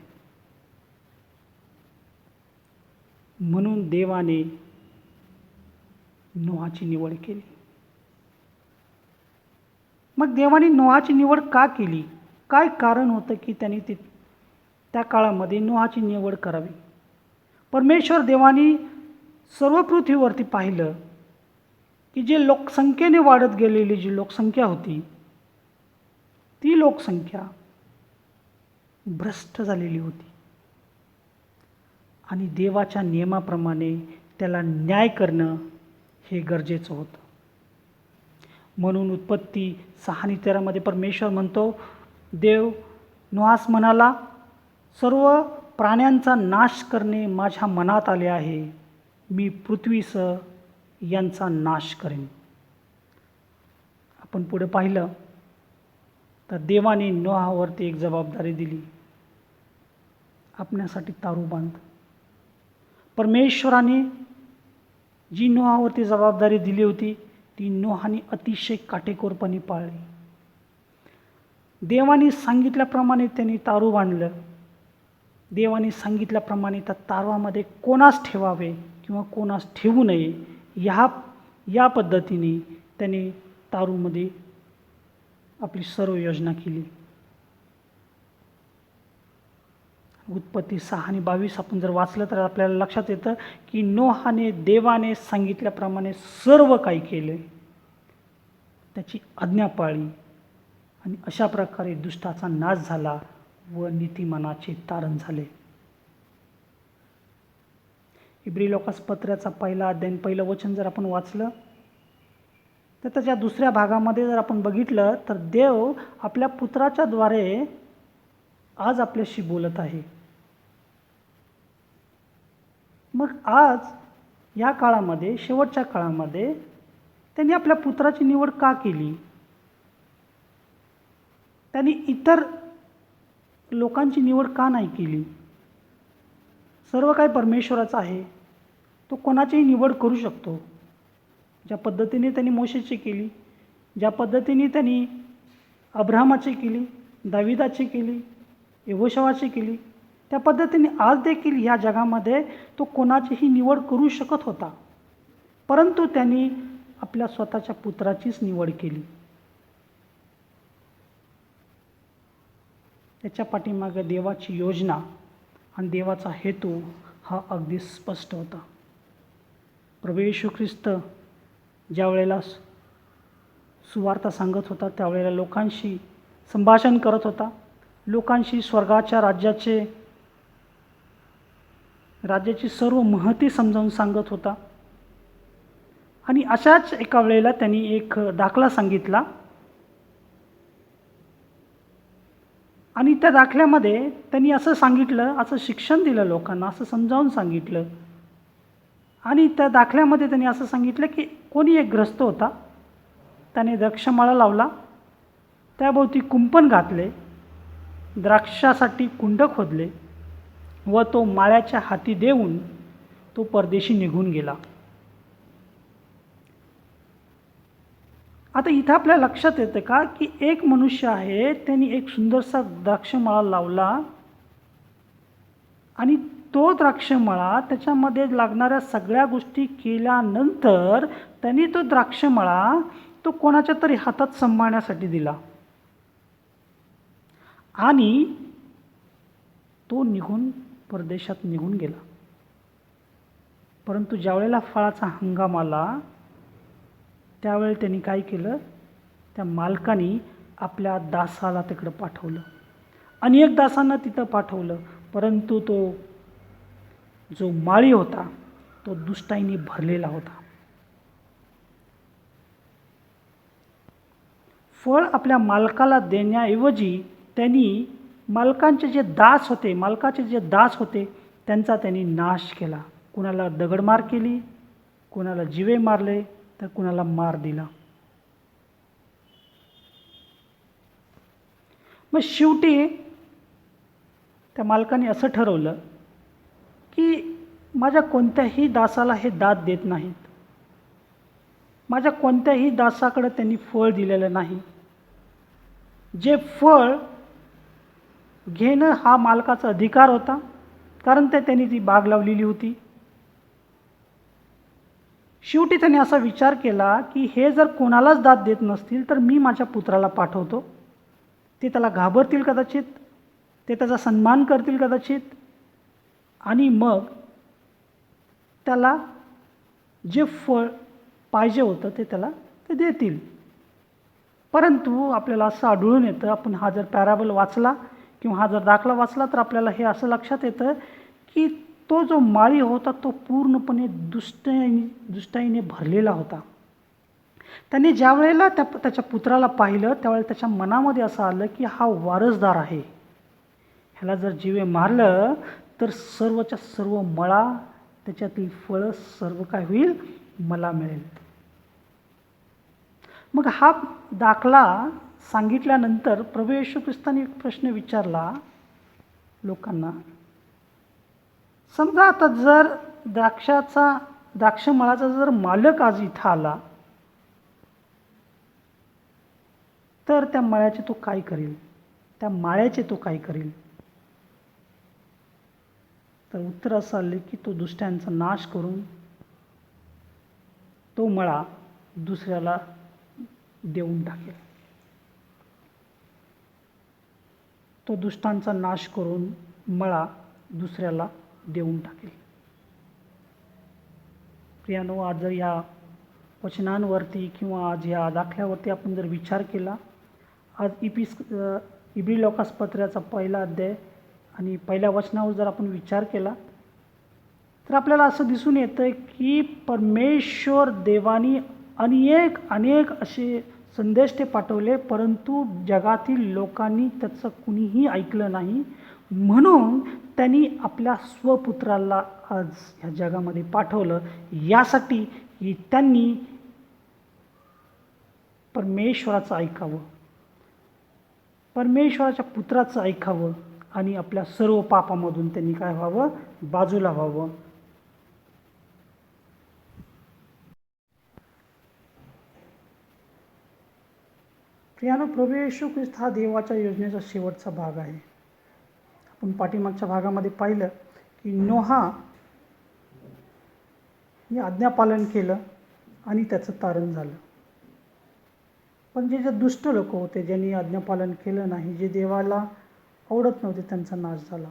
म्हणून देवाने नोहाची निवड केली. मग देवाने नोहाची निवड का केली? काय कारण होतं की त्यांनी त्या काळामध्ये नोहाची निवड करावी? परमेश्वर देवाने सर्व पृथ्वीवरती पाहिलं की जे लोकसंख्येने वाढत गेलेली जी लोकसंख्या होती ती लोकसंख्या भ्रष्ट झालेली होती आणि देवाच्या नियमाप्रमाणे त्याला न्याय करणं हे गरजेचं होतं. म्हणून उत्पत्ती 6:13 परमेश्वर म्हणतो, देव नोहास म्हणाला, सर्व प्राण्यांचा नाश करणे माझ्या मनात आले आहे, मी पृथ्वीसह यांचा नाश करेन. आपण पुढे पाहिलं तर देवाने नोहावरती एक जबाबदारी दिली, आपण्यासाठी तारू बांध. परमेश्वराने जी नोहावरती जबाबदारी दिली होती ती नोहाने अतिशय काटेकोरपणे पाळली. देवाने सांगितल्याप्रमाणे त्यांनी तारू बांधलं. देवाने सांगितल्याप्रमाणे त्या तारवामध्ये कोणास ठेवावे किंवा कोणास ठेवू नये या पद्धतीने त्याने तारूमध्ये आपली सर्व योजना केली. उत्पत्ती 6:22 आपण जर वाचलं तर आपल्याला लक्षात येतं की नोहाने देवाने सांगितल्याप्रमाणे सर्व काही केले, त्याची आज्ञा पाळली आणि अशा प्रकारे दुष्टाचा नाश झाला व नीतिमानाचे तारण झाले. इब्री लोकासपत्राचा 1 अध्याय 1 वचन जर आपण वाचलं तर त्याच्या 2ऱ्या भागामध्ये जर आपण बघितलं तर देव आपल्या पुत्राच्या द्वारे आज आपल्याशी बोलत आहे. मग आज या काळामध्ये, शेवटच्या काळामध्ये त्यांनी आपल्या पुत्राची निवड का केली? त्यांनी इतर लोकांची निवड का नाही केली? सर्व काही परमेश्वराचं आहे, तो कोणाचीही निवड करू शकतो. ज्या पद्धतीने त्यांनी मोशेची केली, ज्या पद्धतीने त्यांनी अब्राहमाची केली, दाविदाची केली, यहोशवाची केली, त्या पद्धतीने आज देखील ह्या जगामध्ये तो कोणाचीही निवड करू शकत होता. परंतु त्यांनी आपल्या स्वतःच्या पुत्राचीच निवड केली. त्याच्या पाठीमागे देवाची योजना आणि देवाचा हेतू हा अगदी स्पष्ट होता. प्रभू येशू ख्रिस्त ज्या वेळेला सुवार्ता सांगत होता त्यावेळेला लोकांशी संभाषण करत होता, लोकांशी स्वर्गाच्या राज्याची सर्व महती समजावून सांगत होता. आणि अशाच एका वेळेला त्यांनी एक दाखला सांगितला आणि त्या दाखल्यामध्ये त्यांनी असं सांगितलं, असं शिक्षण दिलं लोकांना, असं समजावून सांगितलं. आणि त्या दाखल्यामध्ये त्यांनी असं सांगितलं की कोणी एक ग्रस्त होता, त्याने द्राक्षमाळा लावला, त्याभोवती कुंपण घातले, द्राक्षासाठी कुंड खोदले व तो माळ्याच्या हाती देऊन तो परदेशी निघून गेला. आता इथं आपल्या लक्षात येतं का की एक मनुष्य आहे, त्यांनी एक सुंदरसा द्राक्षमाळा लावला आणि तो द्राक्षमळा त्याच्यामध्ये लागणाऱ्या सगळ्या गोष्टी केल्यानंतर त्यांनी तो द्राक्षमळा तो कोणाच्या तरी हातात सांभाळण्यासाठी दिला आणि तो परदेशात निघून गेला. परंतु ज्यावेळेला फळाचा हंगाम आला त्यावेळी त्यांनी काय केलं, त्या मालकाने आपल्या दासाला तिकडं पाठवलं. अनेक दासांना तिथं पाठवलं, परंतु तो जो माळी होता तो दुष्टाईने भरलेला होता. फळ आपल्या मालकाला देण्याऐवजी त्यांनी मालकाचे जे दास होते त्यांचा त्यांनी नाश केला. कुणाला दगडमार केली, कुणाला जिवे मारले, तर कुणाला मार दिला. मग शेवटी त्या मालकाने असं ठरवलं की माझ्या कोणत्याही दासाला हे दाद देत नाहीत, माझ्या कोणत्याही दासाकडे त्यांनी फळ दिलेलं नाही. जे फळ घेणं हा मालकाचा अधिकार होता, कारण त्यांनी ती बाग लावलेली होती. शेवटी त्याने असा विचार केला की हे जर कोणालाच दाद देत नसतील तर मी माझ्या पुत्राला पाठवतो. ते त्याला घाबरतील कदाचित, ते त्याचा सन्मान करतील कदाचित, आणि मग त्याला जे फळ पाहिजे होतं ते त्याला ते देतील. परंतु आपल्याला असं आढळून येतं, आपण हा जर पॅराबल वाचला किंवा हा जर दाखला वाचला तर आपल्याला हे असं लक्षात येतं की तो जो माळी होता तो पूर्णपणे दुष्टाईने भरलेला होता. त्याने ज्या वेळेला त्याच्या पुत्राला पाहिलं त्यावेळेला त्याच्या मनामध्ये असं आलं की हा वारसदार आहे, ह्याला जर जीवे मारलं तर सर्वच्या सर्व मळा, त्याच्यातील फळं सर्व काय होईल, मला मिळेल. मग हा दाखला सांगितल्यानंतर प्रभू येशू ख्रिस्ताने एक प्रश्न विचारला लोकांना. समजा आता जर द्राक्षमळाचा जर मालक आज इथं आला तर त्या मळ्याचे तो काय करेल, त्या माळ्याचे तो काय करेल? तर उत्तर असं आलं की तो दुष्टांचा नाश करून तो मळा दुसऱ्याला देऊन टाकेल. तो दुष्टांचा नाश करून मळा दुसऱ्याला देऊन टाकेल. प्रियानो, आज जर या वचनांवरती किंवा आज या दाखल्यावरती आपण जर विचार केला, आज इब्री लोकास पत्राचा पहिला अध्याय आणि पहिल्या वचनावर जर आपण विचार केला तर आपल्याला असं दिसून येतं की परमेश्वर देवानी अनेक असे संदेश ते पाठवले, परंतु जगातील लोकांनी त्याचं कुणीही ऐकलं नाही. म्हणून त्यांनी आपल्या स्वपुत्राला आज ह्या जगामध्ये पाठवलं, यासाठी की त्यांनी परमेश्वराचं ऐकावं, परमेश्वराच्या पुत्राचं ऐकावं आणि आपल्या सर्व पापामधून त्यांनी काय व्हावं, बाजूला व्हावं. प्रियानो, प्रभू येशू ख्रिस्त हा देवाच्या योजनेचा शेवटचा भाग आहे. आपण पाठीमागच्या भागामध्ये पाहिलं की नोहा हे आज्ञापालन केलं आणि त्याचं तारण झालं. पण जे दुष्ट लोक होते, ज्यांनी आज्ञापालन केलं नाही, जे देवाला आवडत नव्हते, त्यांचा नाश झाला.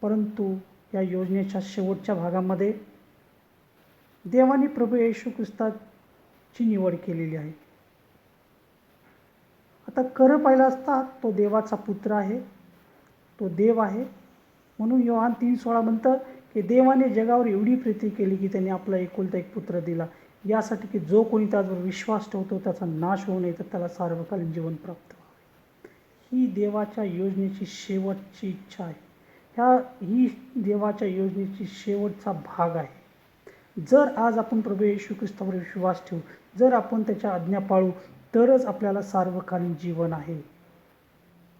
परंतु या योजनेच्या शेवटच्या भागामध्ये देवाने प्रभू येशू ख्रिस्ताची निवड केलेली आहे. आता खरं पाहिलं असता तो देवाचा पुत्र आहे, तो देव आहे. म्हणून योहान 3:16 म्हणतं की देवाने जगावर एवढी प्रीती केली की त्यांनी आपला एकुलता एक पुत्र दिला, यासाठी की जो कोणी त्यावर विश्वास ठेवतो त्याचा नाश होऊ नये तर त्याला सार्वकालीन जीवन प्राप्त व्हावे. ही देवाच्या योजनेची शेवटची इच्छा आहे. ही देवाच्या योजनेची शेवटचा भाग आहे. जर आज आपण प्रभू येशू ख्रिस्तावर विश्वास ठेवू, जर आपण त्याच्या आज्ञा पाळू, तरच आपल्याला सार्वकालीन जीवन आहे.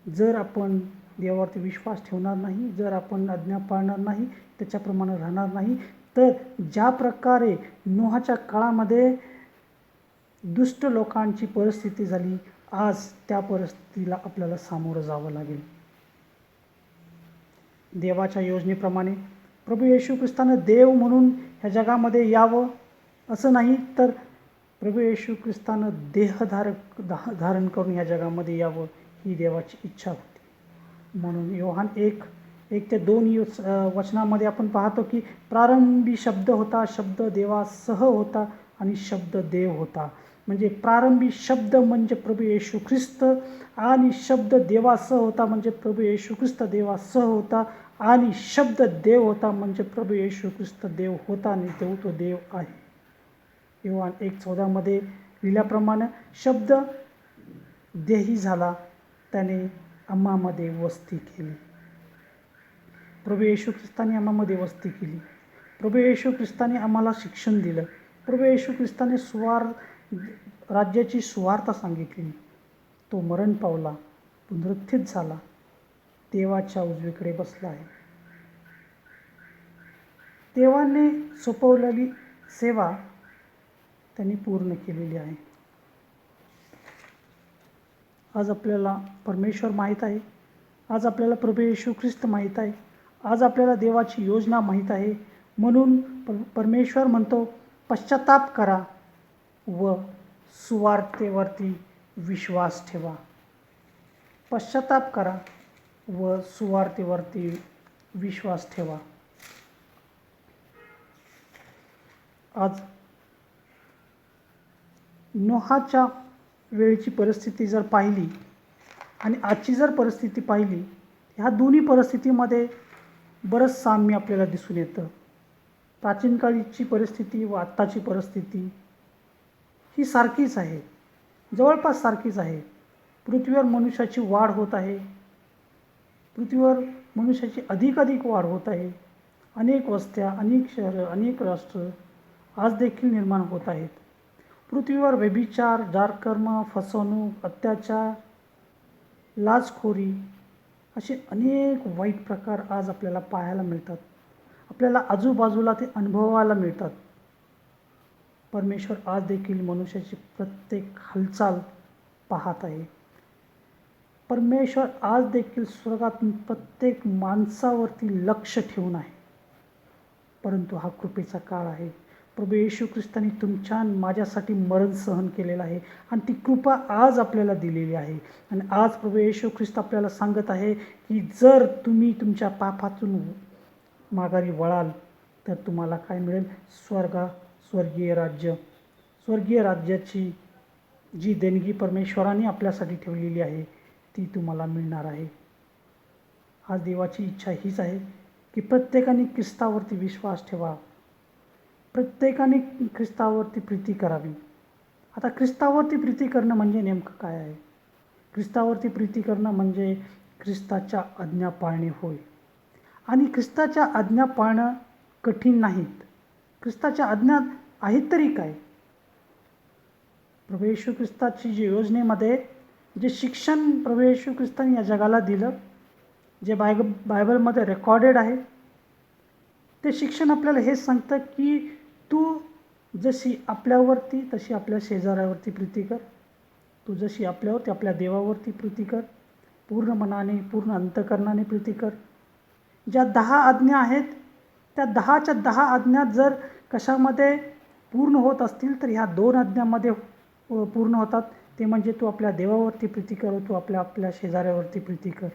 जर आपण देवावरती विश्वास ठेवणार नाही, जर आपण आज्ञा पाळणार नाही, त्याच्याप्रमाणे राहणार नाही, तर ज्या प्रकारे नोहाच्या काळामध्ये दुष्ट लोकांची परिस्थिती झाली, आज त्या परिस्थितीला आपल्याला सामोरं जावं लागेल. देवाच्या योजनेप्रमाणे प्रभू येशू ख्रिस्तानं देव म्हणून ह्या जगामध्ये यावं असं नाही, तर प्रभू येशू ख्रिस्तानं धारण करून ह्या जगामध्ये यावं ही देवाची इच्छा होती. म्हणून योहान 1:1-2 वचनामध्ये आपण पाहतो की प्रारंभी शब्द होता, शब्द देवासह होता आणि शब्द देव होता. म्हणजे प्रारंभी शब्द म्हणजे प्रभू येशू ख्रिस्त आणि शब्द देवासह होता म्हणजे प्रभू येशू ख्रिस्त देवासह होता आणि शब्द देव होता म्हणजे प्रभू येशू ख्रिस्त देव होता आणि तो देव आहे. योहान 1:14 लिहिल्याप्रमाणे शब्द देही झाला त्याने आम्हामध्ये वस्ती केली. प्रभू येशू ख्रिस्ताने आम्हामध्ये वस्ती केली. प्रभू येशू ख्रिस्ताने आम्हाला शिक्षण दिलं. प्रभू येशू ख्रिस्ताने राज्याची सुवार्ता सांगितली. तो मरण पावला, पुनरुत्थित झाला, देवाच्या उजवीकडे बसला आहे. देवाने सोपवलेली सेवा त्यांनी पूर्ण केलेली आहे. आज आपल्याला परमेश्वर माहीत आहे. आज आपल्याला प्रभू येशू ख्रिस्त माहीत आहे. आज आपल्याला देवाची योजना माहीत आहे. म्हणून परमेश्वर म्हणतो, पश्चाताप करा व सुवार्तेवरती विश्वास ठेवा. पश्चाताप करा व सुवार्तेवरती विश्वास ठेवा. आज नोहाच्या वेळची परिस्थिती जर पाहिली आणि आजची जर परिस्थिती पाहिली, ह्या दोन्ही परिस्थितीमध्ये बरंच साम्य आपल्याला दिसून येतं. प्राचीन काळची परिस्थिती व आत्ताची परिस्थिती ही सारखीच आहे, जवळपास सारखीच आहे. पृथ्वीवर मनुष्याची वाढ होत आहे. पृथ्वीवर मनुष्याची अधिकाधिक वाढ होत आहे. अनेक वस्त्या, अनेक शहरं, अनेक राष्ट्र आज देखील निर्माण होत आहेत. पृथ्वीवर व्यभिचार, जारकर्म, फसवणूक, अत्याचार, लाचखोरी असे अनेक वाईट प्रकार आज आपल्याला पाहायला मिळतात. आपल्याला आजूबाजूला ते अनुभवायला मिळतात. परमेश्वर आज देखील मनुष्याची प्रत्येक हालचाल पाहत आहे. परमेश्वर आज देखील स्वर्गातून प्रत्येक माणसावरती लक्ष ठेवून आहे. परंतु हा कृपेचा काळ आहे. प्रभू येशू ख्रिस्ताने तुमच्या आणि माझ्यासाठी मरण सहन केलेलं आहे आणि ती कृपा आज आपल्याला दिलेली आहे. आणि आज प्रभू येशू ख्रिस्त आपल्याला सांगत आहे की जर तुम्ही तुमच्या पापातून माघारी वळाल तर तुम्हाला काय मिळेल? स्वर्गीय राज्य. स्वर्गीय राज्याची जी देणगी परमेश्वराने आपल्यासाठी ठेवलेली आहे ती तुम्हाला मिळणार आहे. आज देवाची इच्छा हीच आहे की प्रत्येकाने ख्रिस्तावरती विश्वास ठेवा. प्रत्येकाने ख्रिस्तावरती प्रीती करावी. आता ख्रिस्तावरती प्रीती करणं म्हणजे नेमकं काय आहे? ख्रिस्तावरती प्रीती करणं म्हणजे ख्रिस्ताच्या आज्ञा पाळणे होय. आणि ख्रिस्ताच्या आज्ञा पाळणं कठीण नाहीत. ख्रिस्ताच्या आज्ञा आहेत तरी काय? प्रभू येशू ख्रिस्ताची जी योजनेमध्ये जे शिक्षण प्रभू येशू ख्रिस्ताने या जगाला दिलं, जे बायबलमध्ये रेकॉर्डेड आहे, ते शिक्षण आपल्याला हेच सांगतं की तू जशी आपल्यावरती तशी आपल्या शेजाऱ्यावरती प्रीती कर. तू जशी आपल्यावरती आपल्या देवावरती प्रीती कर. पूर्ण मनाने, पूर्ण अंतःकरणाने प्रीती कर. ज्या 10 आज्ञा आहेत त्या 10च्या 10 आज्ञा जर कशामध्ये पूर्ण होत असतील तर ह्या 2 आज्ञामध्ये पूर्ण होतात. ते म्हणजे तू आपल्या देवावरती प्रीती कर, तू आपल्या शेजाऱ्यावरती प्रीती कर.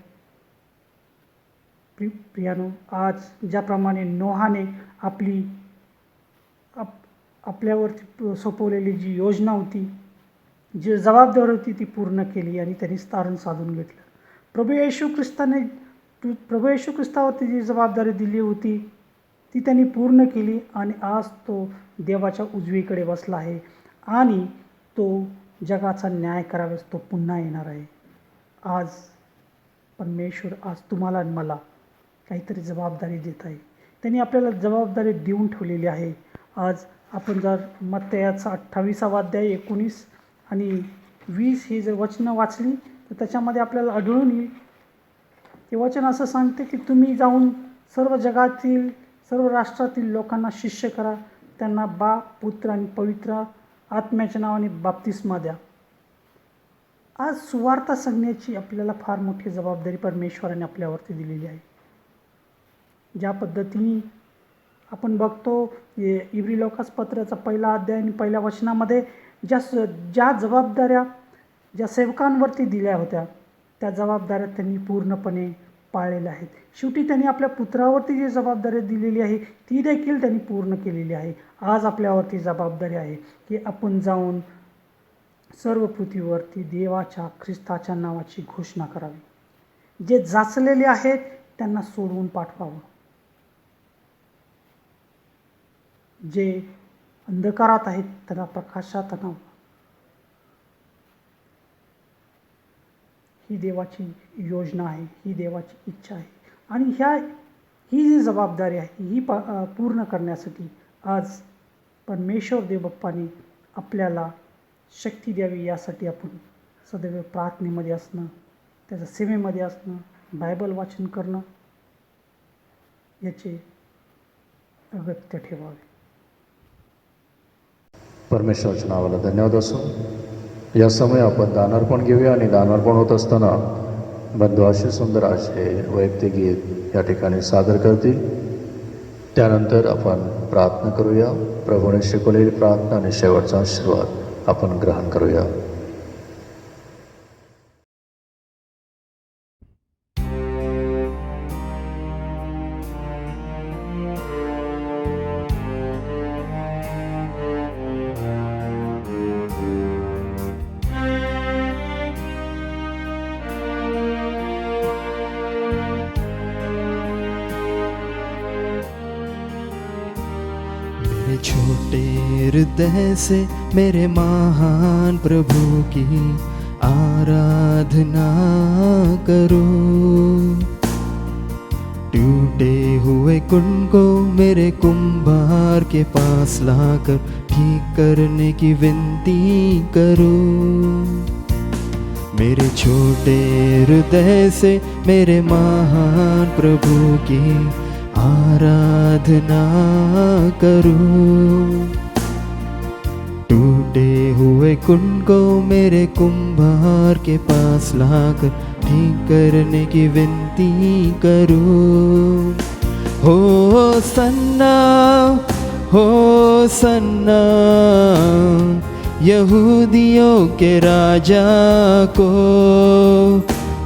प्रियानो, आज ज्याप्रमाणे नोहाने आपल्यावरती सोपवलेली जी योजना होती, जी जबाबदारी होती ती पूर्ण केली आणि त्यांनी तारण साधून घेतलं. प्रभू येशू ख्रिस्तावरती जी जबाबदारी दिली होती ती त्यांनी पूर्ण केली आणि आज तो देवाच्या उजवीकडे बसला आहे आणि तो जगाचा न्याय करावेस तो पुन्हा येणार आहे. आज परमेश्वर आज तुम्हाला आणि मला काहीतरी जबाबदारी देत आहे. त्यांनी आपल्याला जबाबदारी देऊन ठेवलेली आहे. आज आपण जर मत्तयाचा 28वा अध्याय 19 आणि 20 ही जर वचनं वाचली तर त्याच्यामध्ये आपल्याला आढळून येईल. ते वचन असं सांगते की तुम्ही जाऊन सर्व जगातील, सर्व राष्ट्रातील लोकांना शिष्य करा. त्यांना बाप, पुत्र आणि पवित्र आत्म्याच्या नावाने बाप्तिस्मा द्या. आज सुवार्ता सांगण्याची आपल्याला फार मोठी जबाबदारी परमेश्वराने आपल्यावरती दिलेली आहे. ज्या पद्धतीने आपण बघतो इब्री लोकास पत्राचा 1 अध्याय आणि 1 वचनामध्ये ज्या जबाबदाऱ्या ज्या सेवकांवरती दिल्या होत्या त्या जबाबदाऱ्या त्यांनी पूर्णपणे पाळलेल्या आहेत. शेवटी त्यांनी आपल्या पुत्रावरती जी जबाबदारी दिलेली आहे ती देखील त्यांनी पूर्ण केलेली आहे. आज आपल्यावरती जबाबदारी आहे की आपण जाऊन सर्व पृथ्वीवरती देवाच्या ख्रिस्ताच्या नावाची घोषणा करावी. जे जाचलेले आहेत त्यांना सोडवून पाठवावं. जे अंधकारात आहेत त्यांना प्रकाशात आणावं. ही देवाची योजना आहे, ही देवाची इच्छा आहे. आणि ही जी जबाबदारी आहे ही पूर्ण करण्यासाठी आज परमेश्वर देव बाप्पाने आपल्याला शक्ती द्यावी, यासाठी आपण सदैव प्रार्थनेमध्ये असणं, त्याच्या सेवेमध्ये असणं, बायबल वाचन करणं याचे अगत्य ठेवावे. परमेश्वराच्या नावाला धन्यवाद असो. या समय आपण दानार्पण घेऊया आणि दानार्पण होत असताना बंधू आशिष सुंदरराज हे वैयक्तिक गीत या ठिकाणी सादर करतील. त्यानंतर आपण प्रार्थना करूया. प्रभूने शिकवलेली प्रार्थना आणि शेवटचा आशीर्वाद आपण ग्रहण करूया. मेरे छोटे हृदय से मेरे महान प्रभु की आराधना करो. टूटे हुए कुंड को मेरे कुंभार के पास लाकर ठीक करने की विनती करो. मेरे छोटे हृदय से मेरे महान प्रभु की आराधना करो. टूटे हुए कुंड को मेरे कुंभार के पास लाकर ठीक करने की विनती करो. हो सन्ना यहूदियों के राजा को.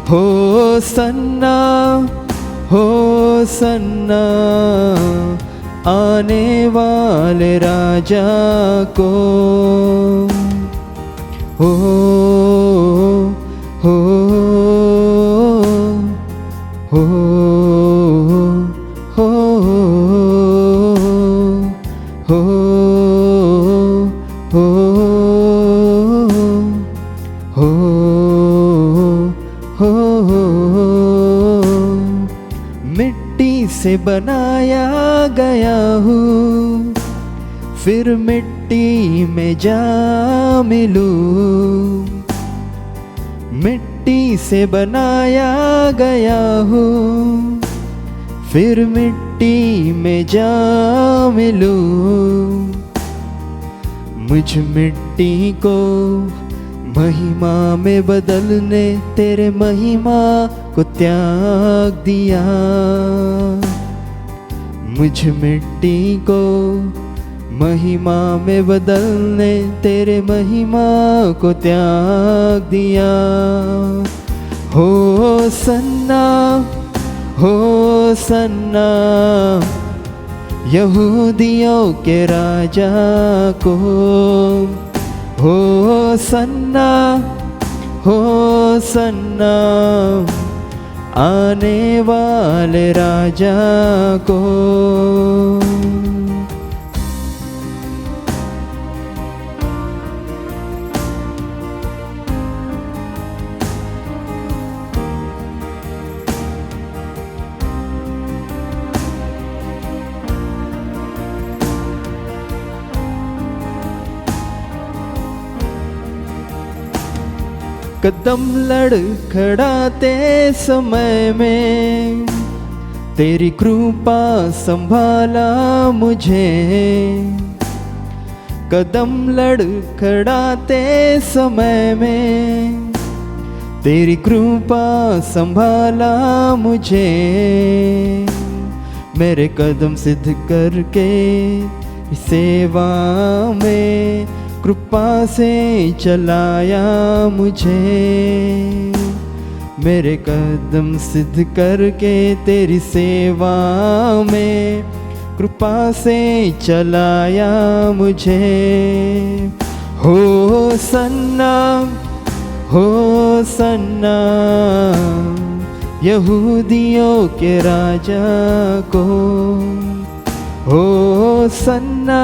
हो सन्ना आने वाले राजा को. हो हो हो हो हो हो हो हो. मिट्टी से बनाया गया हूँ, फिर मिट्टी में जा मिलूं. मिट्टी से बनाया गया हूँ, फिर मिट्टी में जा मिलूं. मुझ मिट्टी को महिमा में बदलने तेरे महिमा को त्याग दिया. मुझ मिट्टी को महिमा में बदलने तेरे महिमा को त्याग दिया. हो सन्ना यहूदियों के राजा को. हो सन्ना आने वाले राजा को. कदम लड़खड़ाते समय में तेरी कृपा संभाला मुझे. कदम लड़खड़ाते समय में तेरी कृपा संभाला मुझे. मेरे कदम सिद्ध करके सेवा में कृपा से चलाया मुझे. मेरे कदम सिद्ध करके तेरी सेवा में कृपा से चलाया मुझे. हो सन्ना यहूदियों के राजा को. हो सन्ना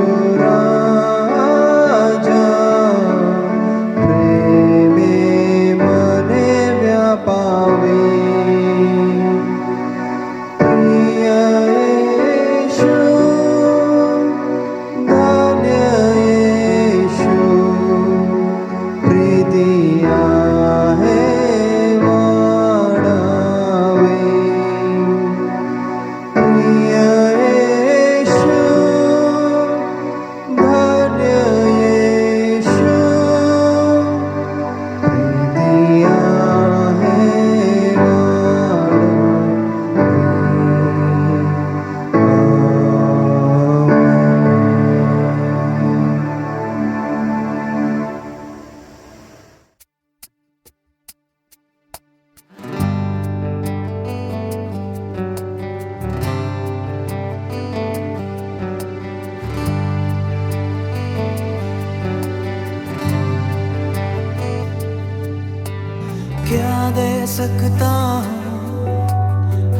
क्या दे सकता हूँ,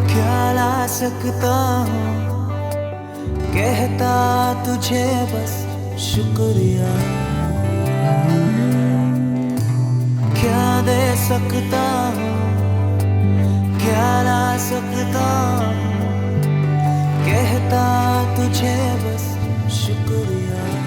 क्या ला सकता हूँ, कहता तुझे बस शुक्रिया। क्या दे सकता हूँ, क्या ला सकता हूँ, कहता तुझे बस शुक्रिया।